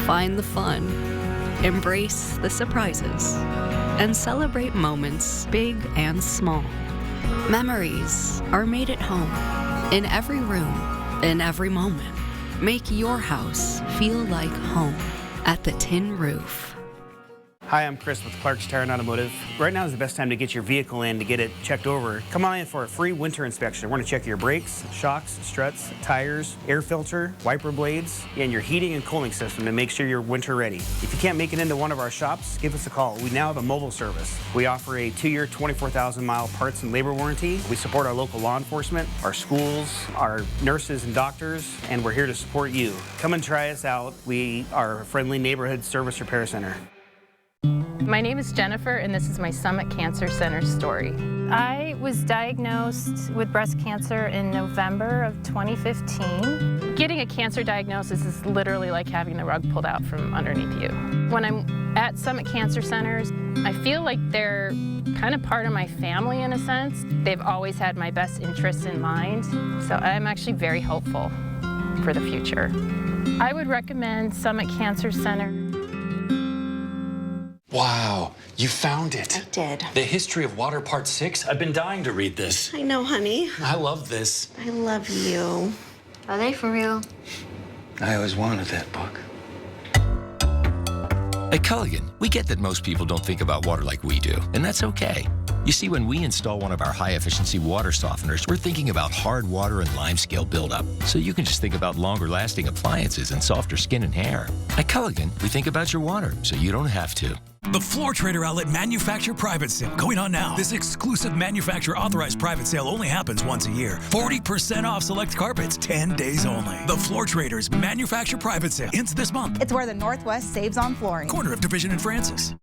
S14: find the fun, embrace the surprises, and celebrate moments big and small. Memories are made at home, in every room, in every moment. Make your house feel like home at the Tin Roof.
S16: Hi, I'm Chris with Clark's Tire and Automotive. Right now is the best time to get your vehicle in to get it checked over. Come on in for a free winter inspection. We're going to check your brakes, shocks, struts, tires, air filter, wiper blades, and your heating and cooling system to make sure you're winter ready. If you can't make it into one of our shops, give us a call. We now have a mobile service. We offer a 2-year, 24,000-mile parts and labor warranty. We support our local law enforcement, our schools, our nurses and doctors, and we're here to support you. Come and try us out. We are a friendly neighborhood service repair center.
S5: My name is Jennifer, and this is my Summit Cancer Center story. I was diagnosed with breast cancer in November of 2015. Getting a cancer diagnosis is literally like having the rug pulled out from underneath you. When I'm at Summit Cancer Centers, I feel like they're kind of part of my family in a sense. They've always had my best interests in mind, so I'm actually very hopeful for the future. I would recommend Summit Cancer Center.
S15: Wow, you found it.
S17: I did.
S15: The History of Water Part 6. I've been dying to read this.
S17: I know, honey.
S15: I love this.
S17: I love you. Are they for real?
S15: I always wanted that book.
S18: At Culligan, we get that most people don't think about water like we do, and that's okay. You see, when we install one of our high-efficiency water softeners, we're thinking about hard water and limescale buildup, so you can just think about longer-lasting appliances and softer skin and hair. At Culligan, we think about your water, so you don't have to.
S7: The Floor Trader Outlet Manufacturer Private Sale going on now. This exclusive manufacturer authorized private sale only happens once a year. 40% off select carpets, 10 days only. The Floor Traders Manufacturer Private Sale ends this month.
S13: It's where the Northwest saves on flooring.
S7: Corner of Division and Francis.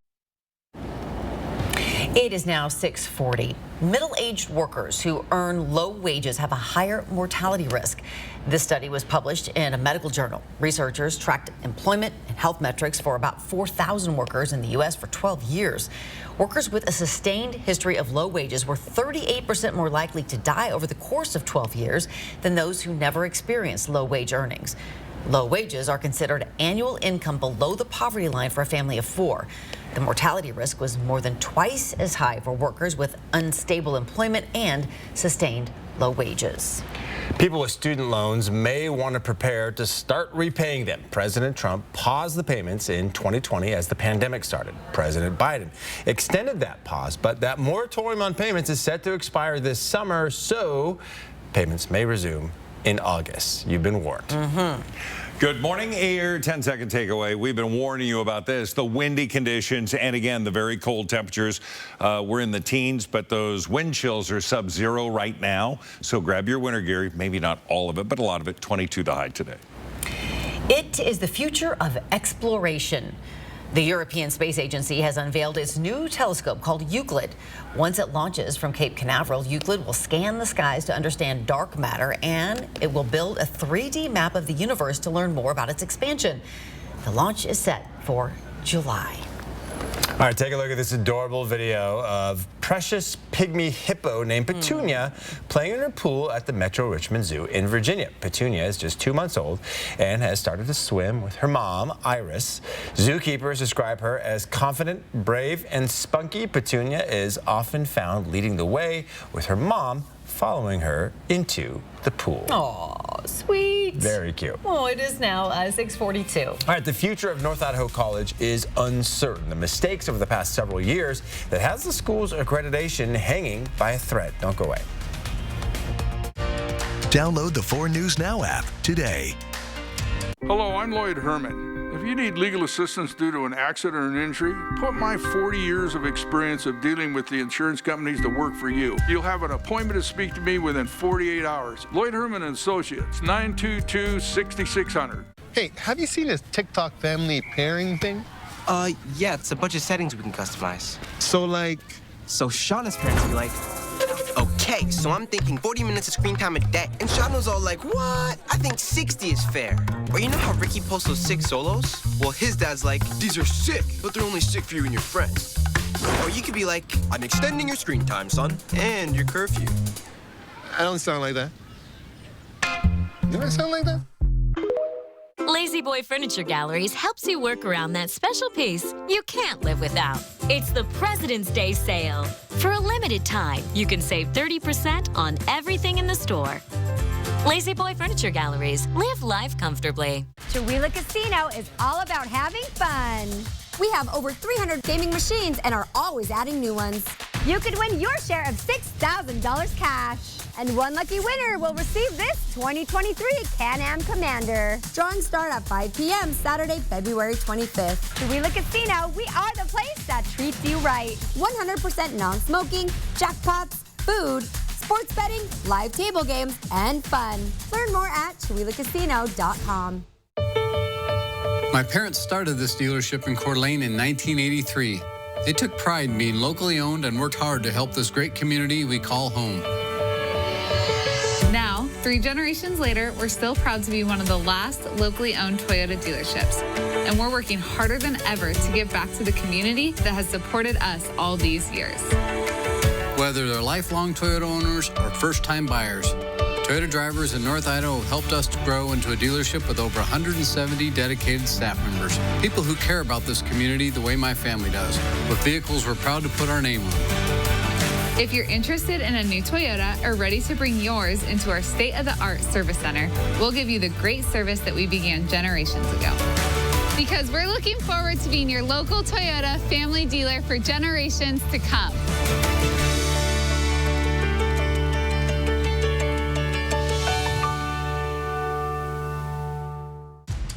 S3: It is now 6:40. Middle-aged workers who earn low wages have a higher mortality risk. This study was published in a medical journal. Researchers tracked employment and health metrics for about 4,000 workers in the U.S. for 12 years. Workers with a sustained history of low wages were 38% more likely to die over the course of 12 years than those who never experienced low-wage earnings. Low wages are considered annual income below the poverty line for a family of 4. The mortality risk was more than twice as high for workers with unstable employment and sustained low wages.
S1: People with student loans may want to prepare to start repaying them. President Trump paused the payments in 2020 as the pandemic started. President Biden extended that pause, but that moratorium on payments is set to expire this summer, so payments may resume in August. You've been warned.
S2: Good morning. Your 10-second takeaway. We've been warning you about this. The windy conditions and, again, the very cold temperatures. We're in the teens, but those wind chills are sub-zero right now. So grab your winter gear. Maybe not all of it, but a lot of it. 22 the high today.
S3: It is the future of exploration. The European Space Agency has unveiled its new telescope called Euclid. Once it launches from Cape Canaveral, Euclid will scan the skies to understand dark matter, and it will build a 3D map of the universe to learn more about its expansion. The launch is set for July.
S1: All right, take a look at this adorable video of precious pygmy hippo named Petunia playing in her pool at the Metro Richmond Zoo in Virginia. Petunia is just 2 months old and has started to swim with her mom, Iris. Zookeepers describe her as confident, brave, and spunky. Petunia is often found leading the way with her mom following her into the pool.
S3: Aw, sweet.
S1: Very cute.
S3: Oh, it is now 6:42.
S1: All right, the future of North Idaho College is uncertain. The mistakes over the past several years that has the school's accreditation hanging by a thread. Don't go away.
S8: Download the 4 News Now app today.
S19: Hello, I'm Lloyd Herman. If you need legal assistance due to an accident or an injury, put my 40 years of experience of dealing with the insurance companies to work for you. You'll have an appointment to speak to me within 48 hours. Lloyd Herman & Associates, 922-6600.
S20: Hey, have you seen this TikTok family pairing thing?
S22: Yeah, it's a bunch of settings we can customize.
S20: So
S22: Shauna's parents will be like, okay, so I'm thinking 40 minutes of screen time a day. And Shauna's all like, what? I think 60 is fair. Or you know how Ricky posts those 6 solos? Well, his dad's like, these are sick, but they're only sick for you and your friends. Or you could be like, I'm extending your screen time, son, and your curfew.
S20: I don't sound like that. Do I sound like that?
S23: Lazy Boy Furniture Galleries helps you work around that special piece you can't live without. It's the President's Day sale. For a limited time, you can save 30% on everything in the store. Lazy Boy Furniture Galleries. Live life comfortably.
S24: Chihuahua Casino is all about having fun. We have over 300 gaming machines and are always adding new ones. You could win your share of $6,000 cash. And one lucky winner will receive this 2023 Can-Am Commander. Drawings start at 5 p.m. Saturday, February 25th. Chihuahua Casino, we are the place that treats you right. 100% non-smoking, jackpots, food, sports betting, live table games, and fun. Learn more at ChihuahuaCasino.com.
S27: My parents started this dealership in Coeur d'Alene in 1983.
S4: They took pride in being locally owned and worked hard to help this great community we call home.
S6: Now, 3 generations later, we're still proud to be one of the last locally owned Toyota dealerships. And we're working harder than ever to give back to the community that has supported us all these years.
S4: Whether they're lifelong Toyota owners or first-time buyers, Toyota drivers in North Idaho have helped us to grow into a dealership with over 170 dedicated staff members. People who care about this community the way my family does. With vehicles we're proud to put our name on.
S6: If you're interested in a new Toyota or ready to bring yours into our state-of-the-art service center, we'll give you the great service that we began generations ago. Because we're looking forward to being your local Toyota family dealer for generations to come.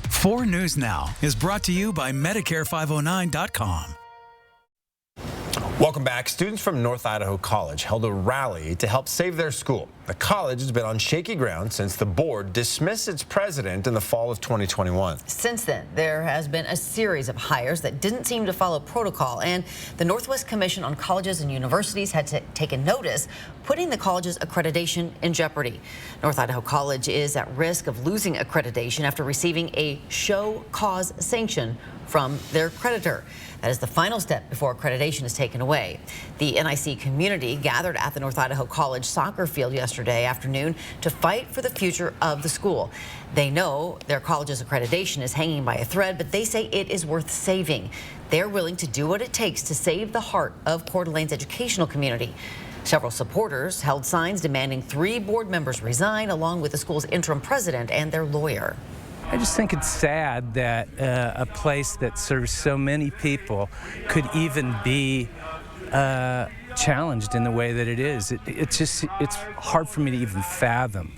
S7: Four News Now is brought to you by Medicare509.com.
S1: Welcome back. Students from North Idaho College held a rally to help save their school. The college has been on shaky ground since the board dismissed its president in the fall of 2021.
S3: Since then, there has been a series of hires that didn't seem to follow protocol, and the Northwest Commission on Colleges and Universities had to take a notice, putting the college's accreditation in jeopardy. North Idaho College is at risk of losing accreditation after receiving a show cause sanction from their creditor. That is the final step before accreditation is taken away. The NIC community gathered at the North Idaho College soccer field yesterday afternoon to fight for the future of the school. They know their college's accreditation is hanging by a thread, but they say it is worth saving. They're willing to do what it takes to save the heart of Coeur d'Alene's educational community. Several supporters held signs demanding 3 board members resign, along with the school's interim president and their lawyer.
S9: I just think it's sad that a place that serves so many people could even be challenged in the way that it is. It's hard for me to even fathom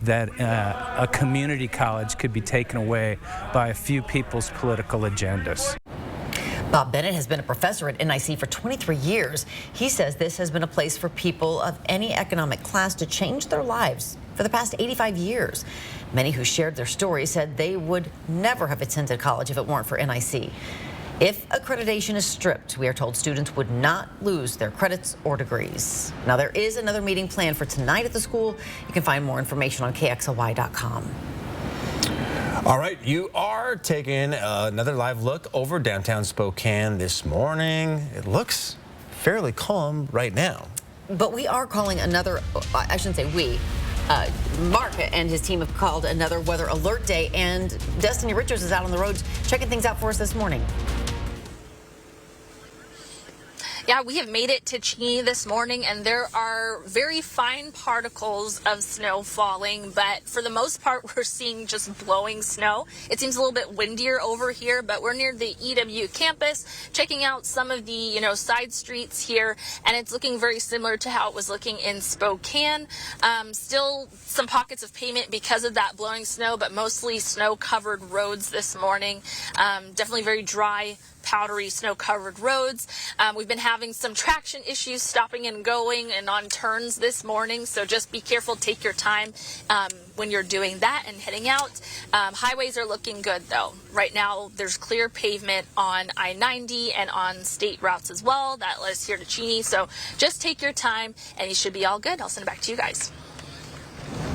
S9: that a community college could be taken away by a few people's political agendas.
S3: Bob Bennett has been a professor at NIC for 23 years. He says this has been a place for people of any economic class to change their lives for the past 85 years. Many who shared their stories said they would never have attended college if it weren't for NIC. If accreditation is stripped, we are told students would not lose their credits or degrees. Now, there is another meeting planned for tonight at the school. You can find more information on KXLY.com.
S1: All right, you are taking another live look over downtown Spokane this morning. It looks fairly calm right now.
S3: But we are calling another, I shouldn't say we, Mark and his team have called another weather alert day, and Destiny Richards is out on the roads checking things out for us this morning.
S21: Yeah, we have made it to Cheney this morning, and there are very fine particles of snow falling, but for the most part, we're seeing just blowing snow. It seems a little bit windier over here, but we're near the EW campus, checking out some of the, side streets here, and it's looking very similar to how it was looking in Spokane. Still some pockets of pavement because of that blowing snow, but mostly snow-covered roads this morning. Definitely very dry, powdery, snow-covered roads. We've been having some traction issues stopping and going and on turns this morning, so just be careful, take your time when you're doing that and heading out. Highways are looking good, though. Right now, there's clear pavement on I-90 and on state routes as well. That led us here to Cheney, so just take your time, and you should be all good. I'll send it back to you guys.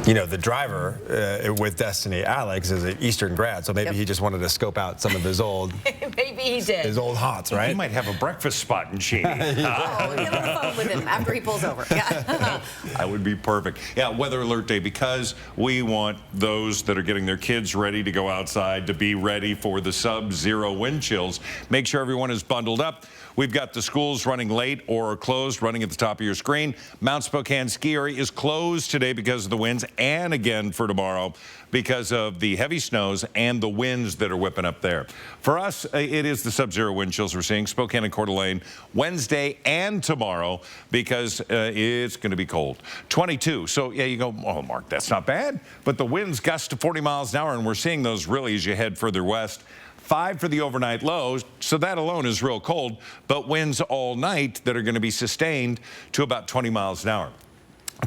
S1: The driver with Destiny, Alex, is an Eastern grad, so maybe he just wanted to scope out some of his old
S3: maybe he did.
S1: His old hots, right?
S2: He might have a breakfast spot in Cheney.
S3: Get on the phone with him after he pulls over. Yeah.
S2: That would be perfect. Yeah, weather alert day, because we want those that are getting their kids ready to go outside to be ready for the sub-zero wind chills. Make sure everyone is bundled up. We've got the schools running late or are closed, running at the top of your screen. Mount Spokane Ski Area is closed today because of the winds, and again for tomorrow because of the heavy snows and the winds that are whipping up there. For us, it is the sub-zero wind chills we're seeing. Spokane and Coeur d'Alene Wednesday and tomorrow, because it's going to be cold. 22. So, yeah, you go, oh, Mark, that's not bad. But the winds gust to 40 miles an hour, and we're seeing those really as you head further west. 5 for the overnight lows, so that alone is real cold, but winds all night that are going to be sustained to about 20 miles an hour.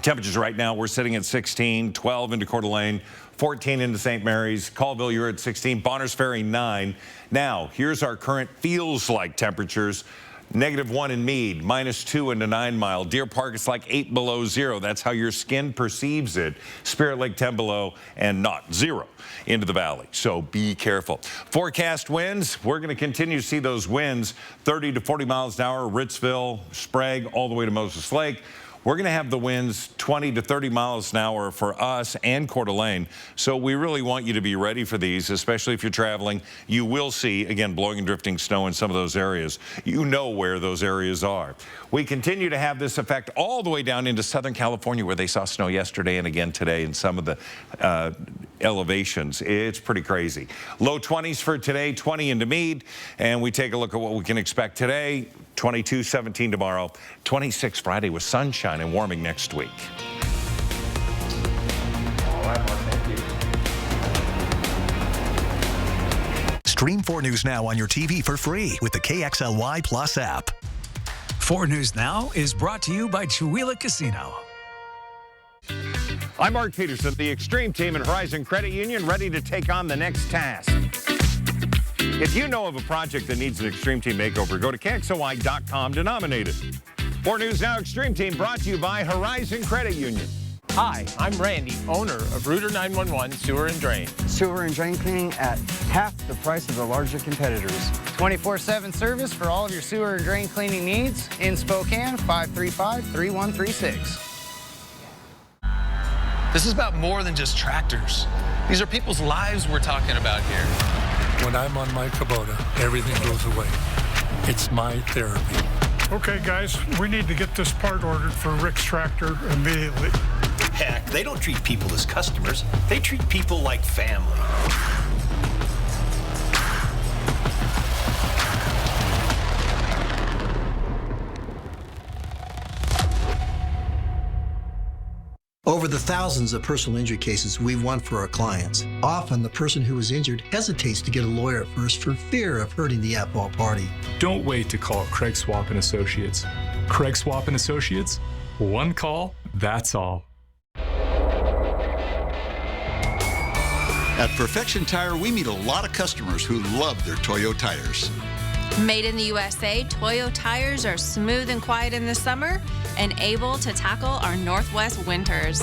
S2: Temperatures right now, we're sitting at 16, 12 into Coeur d'Alene, 14 into St. Mary's. Colville, you're at 16. Bonners Ferry, 9. Now, here's our current feels like temperatures. -1 in Meade, -2 into 9 Mile. Deer Park, it's like 8 below 0. That's how your skin perceives it. Spirit Lake, 10 below and not 0 into the valley. So be careful. Forecast winds, we're going to continue to see those winds 30 to 40 miles an hour, Ritzville, Sprague, all the way to Moses Lake. We're going to have the winds 20 to 30 miles an hour for us and Coeur d'Alene. So we really want you to be ready for these, especially if you're traveling. You will see, again, blowing and drifting snow in some of those areas. You know where those areas are. We continue to have this effect all the way down into Southern California, where they saw snow yesterday and again today in some of the elevations. It's pretty crazy. Low 20s for today, 20 into Meade. And we take a look at what we can expect today. 22, 17 tomorrow, 26 Friday with sunshine and warming next week.
S1: All right, Mark, thank you.
S8: Stream 4 News Now on your TV for free with the KXLY Plus app.
S7: 4 News Now is brought to you by Chewelah Casino.
S2: I'm Mark Peterson, the Extreme Team and Horizon Credit Union, ready to take on the next task. If you know of a project that needs an Extreme Team makeover, go to KXLY.com to nominate it. 4 News Now Extreme Team brought to you by Horizon Credit Union.
S10: Hi, I'm Randy, owner of Rooter 911 Sewer and Drain.
S11: Sewer and drain cleaning at half the price of the larger competitors.
S10: 24/7 service for all of your sewer and drain cleaning needs in Spokane, 535-3136.
S12: This is about more than just tractors. These are people's lives we're talking about here.
S14: When I'm on my Kubota, everything goes away. It's my therapy.
S25: Okay, guys, we need to get this part ordered for Rick's tractor immediately.
S26: Heck, they don't treat people as customers. They treat people like family.
S27: Over the thousands of personal injury cases we've won for our clients, often the person who was injured hesitates to get a lawyer at first for fear of hurting the at-fault party.
S28: Don't wait to call Craig Swap & Associates. Craig Swap & Associates, one call, that's all.
S29: At Perfection Tire, we meet a lot of customers who love their Toyo tires.
S30: Made in the USA, Toyo tires are smooth and quiet in the summer and able to tackle our Northwest winters.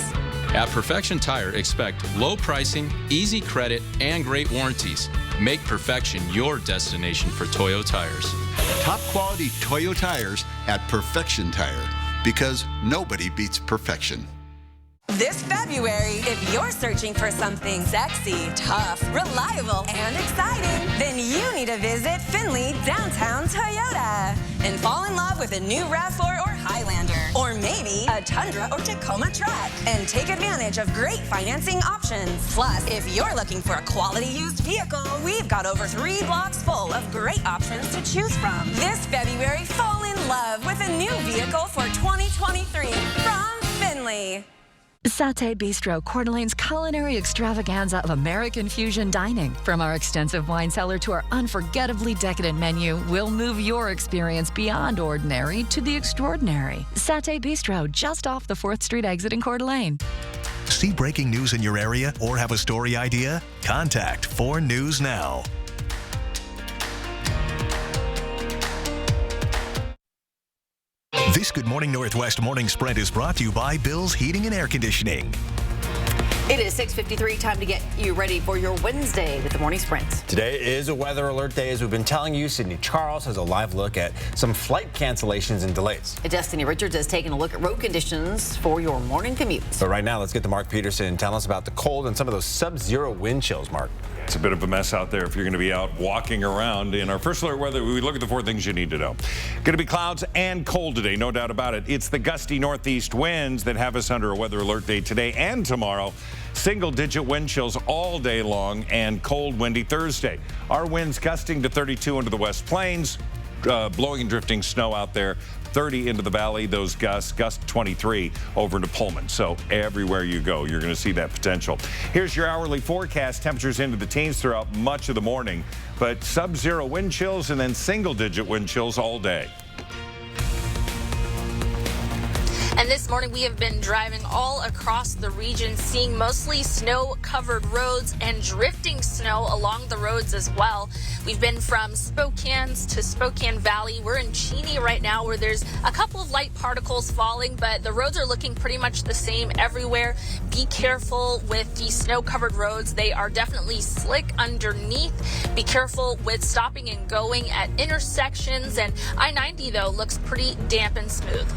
S31: At Perfection Tire, expect low pricing, easy credit, and great warranties. Make Perfection your destination for Toyo tires.
S29: Top quality Toyo tires at Perfection Tire, because nobody beats perfection.
S32: This February, if you're searching for something sexy, tough, reliable, and exciting, then you need to visit Findlay Downtown Toyota and fall in love with a new RAV4 or Highlander, or maybe a Tundra or Tacoma truck, and take advantage of great financing options. Plus, if you're looking for a quality used vehicle, we've got over 3 blocks full of great options to choose from. This February, fall in love with a new vehicle for 2023 from Findlay.
S33: Satay Bistro, Coeur d'Alene's culinary extravaganza of American fusion dining. From our extensive wine cellar to our unforgettably decadent menu, we'll move your experience beyond ordinary to the extraordinary. Satay Bistro, just off the 4th Street exit in Coeur d'Alene.
S8: See breaking news in your area or have a story idea? Contact 4 News Now. This Good Morning Northwest morning spread is brought to you by Bill's Heating and Air Conditioning.
S3: It is 6:53, time to get you ready for your Wednesday with the Morning Sprint.
S1: Today is a weather alert day. As we've been telling you, Sydney Charles has a live look at some flight cancellations and delays.
S3: Destiny Richards has taken a look at road conditions for your morning commute.
S1: So right now, let's get to Mark Peterson telling us about the cold and some of those sub-zero wind chills, Mark.
S2: It's a bit of a mess out there if you're going to be out walking around. In our first alert weather, we look at the 4 things you need to know. Going to be clouds and cold today, no doubt about it. It's the gusty northeast winds that have us under a weather alert day today and tomorrow. Single-digit wind chills all day long and cold, windy Thursday. Our winds gusting to 32 into the West Plains, blowing and drifting snow out there. 30 into the valley, those gusts, gust 23 over into Pullman. So everywhere you go, you're going to see that potential. Here's your hourly forecast. Temperatures into the teens throughout much of the morning, but sub-zero wind chills and then single-digit wind chills all day.
S21: And this morning we have been driving all across the region, seeing mostly snow-covered roads and drifting snow along the roads as well. We've been from Spokane to Spokane Valley. We're in Cheney right now, where there's a couple of light particles falling, but the roads are looking pretty much the same everywhere. Be careful with the snow-covered roads. They are definitely slick underneath. Be careful with stopping and going at intersections. And I-90, though, looks pretty damp and smooth.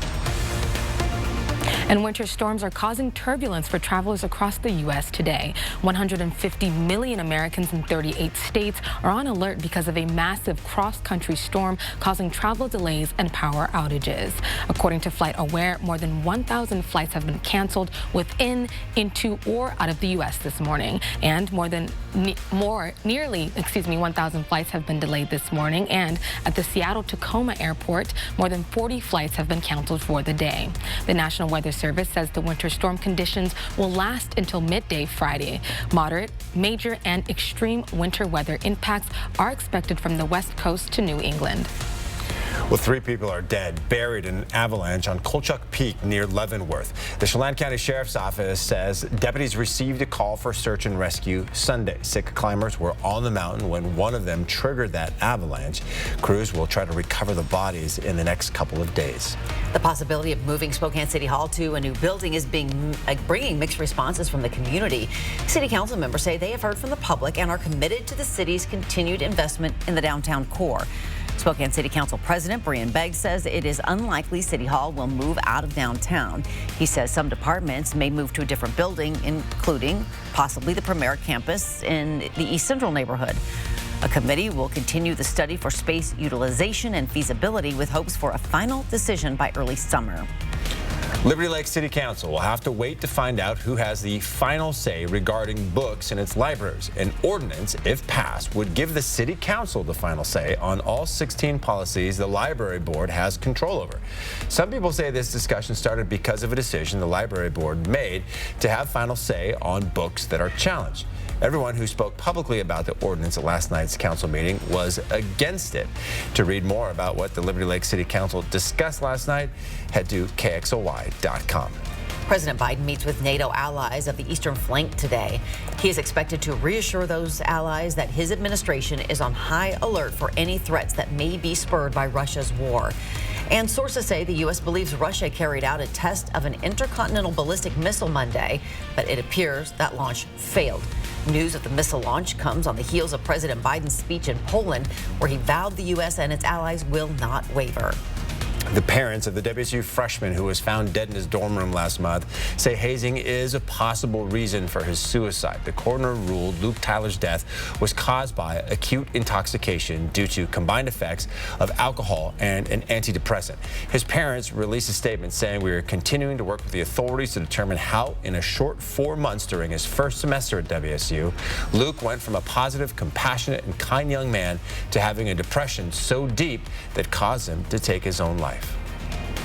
S4: And winter storms are causing turbulence for travelers across the U.S. today. 150 million Americans in 38 states are on alert because of a massive cross-country storm causing travel delays and power outages. According to FlightAware, more than 1,000 flights have been canceled within, into, or out of the U.S. this morning. And nearly 1,000 flights have been delayed this morning. And at the Seattle-Tacoma Airport, more than 40 flights have been canceled for the day. The National Weather Service says the winter storm conditions will last until midday Friday. Moderate, major, and extreme winter weather impacts are expected from the West Coast to New England.
S1: Well, 3 people are dead, buried in an avalanche on Kolchak Peak near Leavenworth. The Chelan County Sheriff's Office says deputies received a call for search and rescue Sunday. 6 climbers were on the mountain when one of them triggered that avalanche. Crews will try to recover the bodies in the next couple of days.
S3: The possibility of moving Spokane City Hall to a new building is bringing mixed responses from the community. City Council members say they have heard from the public and are committed to the city's continued investment in the downtown core. Spokane City Council President Brian Begg says it is unlikely City Hall will move out of downtown. He says some departments may move to a different building, including possibly the Premier campus in the East Central neighborhood. A committee will continue the study for space utilization and feasibility with hopes for a final decision by early summer.
S1: Liberty Lake City Council will have to wait to find out who has the final say regarding books in its libraries. An ordinance, if passed, would give the City Council the final say on all 16 policies the Library Board has control over. Some people say this discussion started because of a decision the Library Board made to have final say on books that are challenged. Everyone who spoke publicly about the ordinance at last night's council meeting was against it. To read more about what the Liberty Lake City Council discussed last night, head to KXLY.com.
S3: President Biden meets with NATO allies of the Eastern Flank today. He is expected to reassure those allies that his administration is on high alert for any threats that may be spurred by Russia's war. And sources say the U.S. believes Russia carried out a test of an intercontinental ballistic missile Monday, but it appears that launch failed. News of the missile launch comes on the heels of President Biden's speech in Poland, where he vowed the U.S. and its allies will not waver.
S1: The parents of the WSU freshman who was found dead in his dorm room last month say hazing is a possible reason for his suicide. The coroner ruled Luke Tyler's death was caused by acute intoxication due to combined effects of alcohol and an antidepressant. His parents released a statement saying, "We are continuing to work with the authorities to determine how, in a short 4 months during his first semester at WSU, Luke went from a positive, compassionate, and kind young man to having a depression so deep that caused him to take his own life."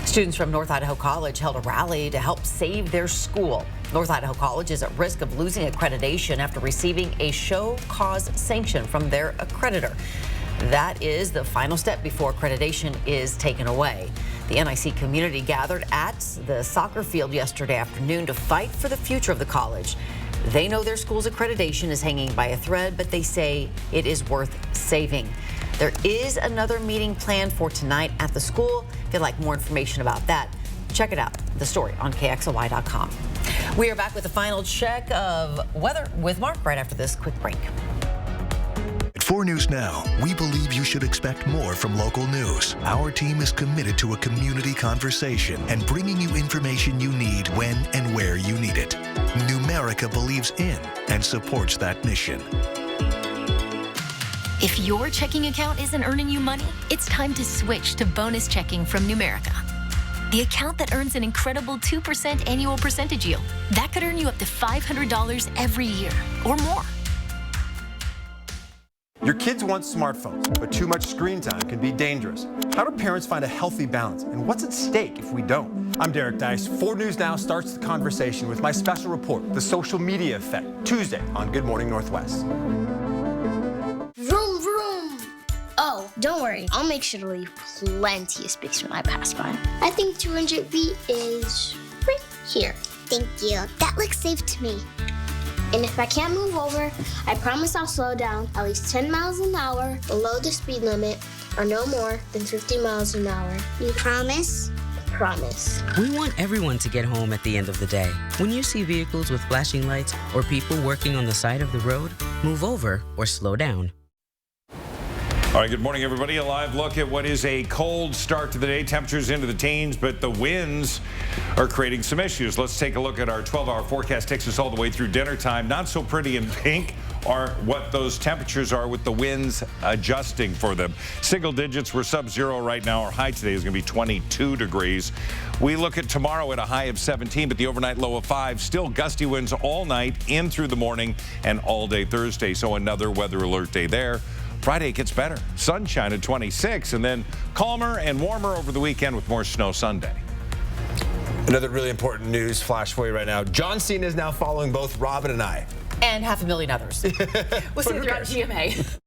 S3: Students from North Idaho College held a rally to help save their school. North Idaho College is at risk of losing accreditation after receiving a show cause sanction from their accreditor. That is the final step before accreditation is taken away. The NIC community gathered at the soccer field yesterday afternoon to fight for the future of the college. They know their school's accreditation is hanging by a thread, but they say it is worth saving. There is another meeting planned for tonight at the school. If you'd like more information about that, check it out. The story on KXLY.com. We are back with the final check of weather with Mark right after this quick break.
S8: At 4 News Now, we believe you should expect more from local news. Our team is committed to a community conversation and bringing you information you need when and where you need it. Numerica believes in and supports that mission.
S5: If your checking account isn't earning you money, it's time to switch to bonus checking from Numerica. The account that earns an incredible 2% annual percentage yield. That could earn you up to $500 every year or more.
S1: Your kids want smartphones, but too much screen time can be dangerous. How do parents find a healthy balance, and what's at stake if we don't? I'm Derek Dice. 4 News Now starts the conversation with my special report, The Social Media Effect, Tuesday on Good Morning Northwest.
S6: Vroom, vroom. Oh, don't worry. I'll make sure to leave plenty of space when I pass by. I think 200 feet is right here.
S7: Thank you. That looks safe to me.
S6: And if I can't move over, I promise I'll slow down at least 10 miles an hour below the speed limit or no more than 50 miles an hour.
S7: You promise?
S6: Promise.
S9: We want everyone to get home at the end of the day. When you see vehicles with flashing lights or people working on the side of the road, move over or slow down.
S2: All right, good morning, everybody. A live look at what is a cold start to the day. Temperatures into the teens, but the winds are creating some issues. Let's take a look at our 12-hour forecast. Takes us all the way through dinner time. Not so pretty in pink are what those temperatures are with the winds adjusting for them. Single digits, we're sub-zero right now. Our high today is going to be 22 degrees. We look at tomorrow at a high of 17, but the overnight low of 5. Still gusty winds all night in through the morning and all day Thursday. So another weather alert day there. Friday it gets better. Sunshine at 26, and then calmer and warmer over the weekend with more snow Sunday.
S1: Another really important news flash for you right now. John Cena is now following both Robin and I.
S3: And 500,000 others. We'll see you throughout GMA.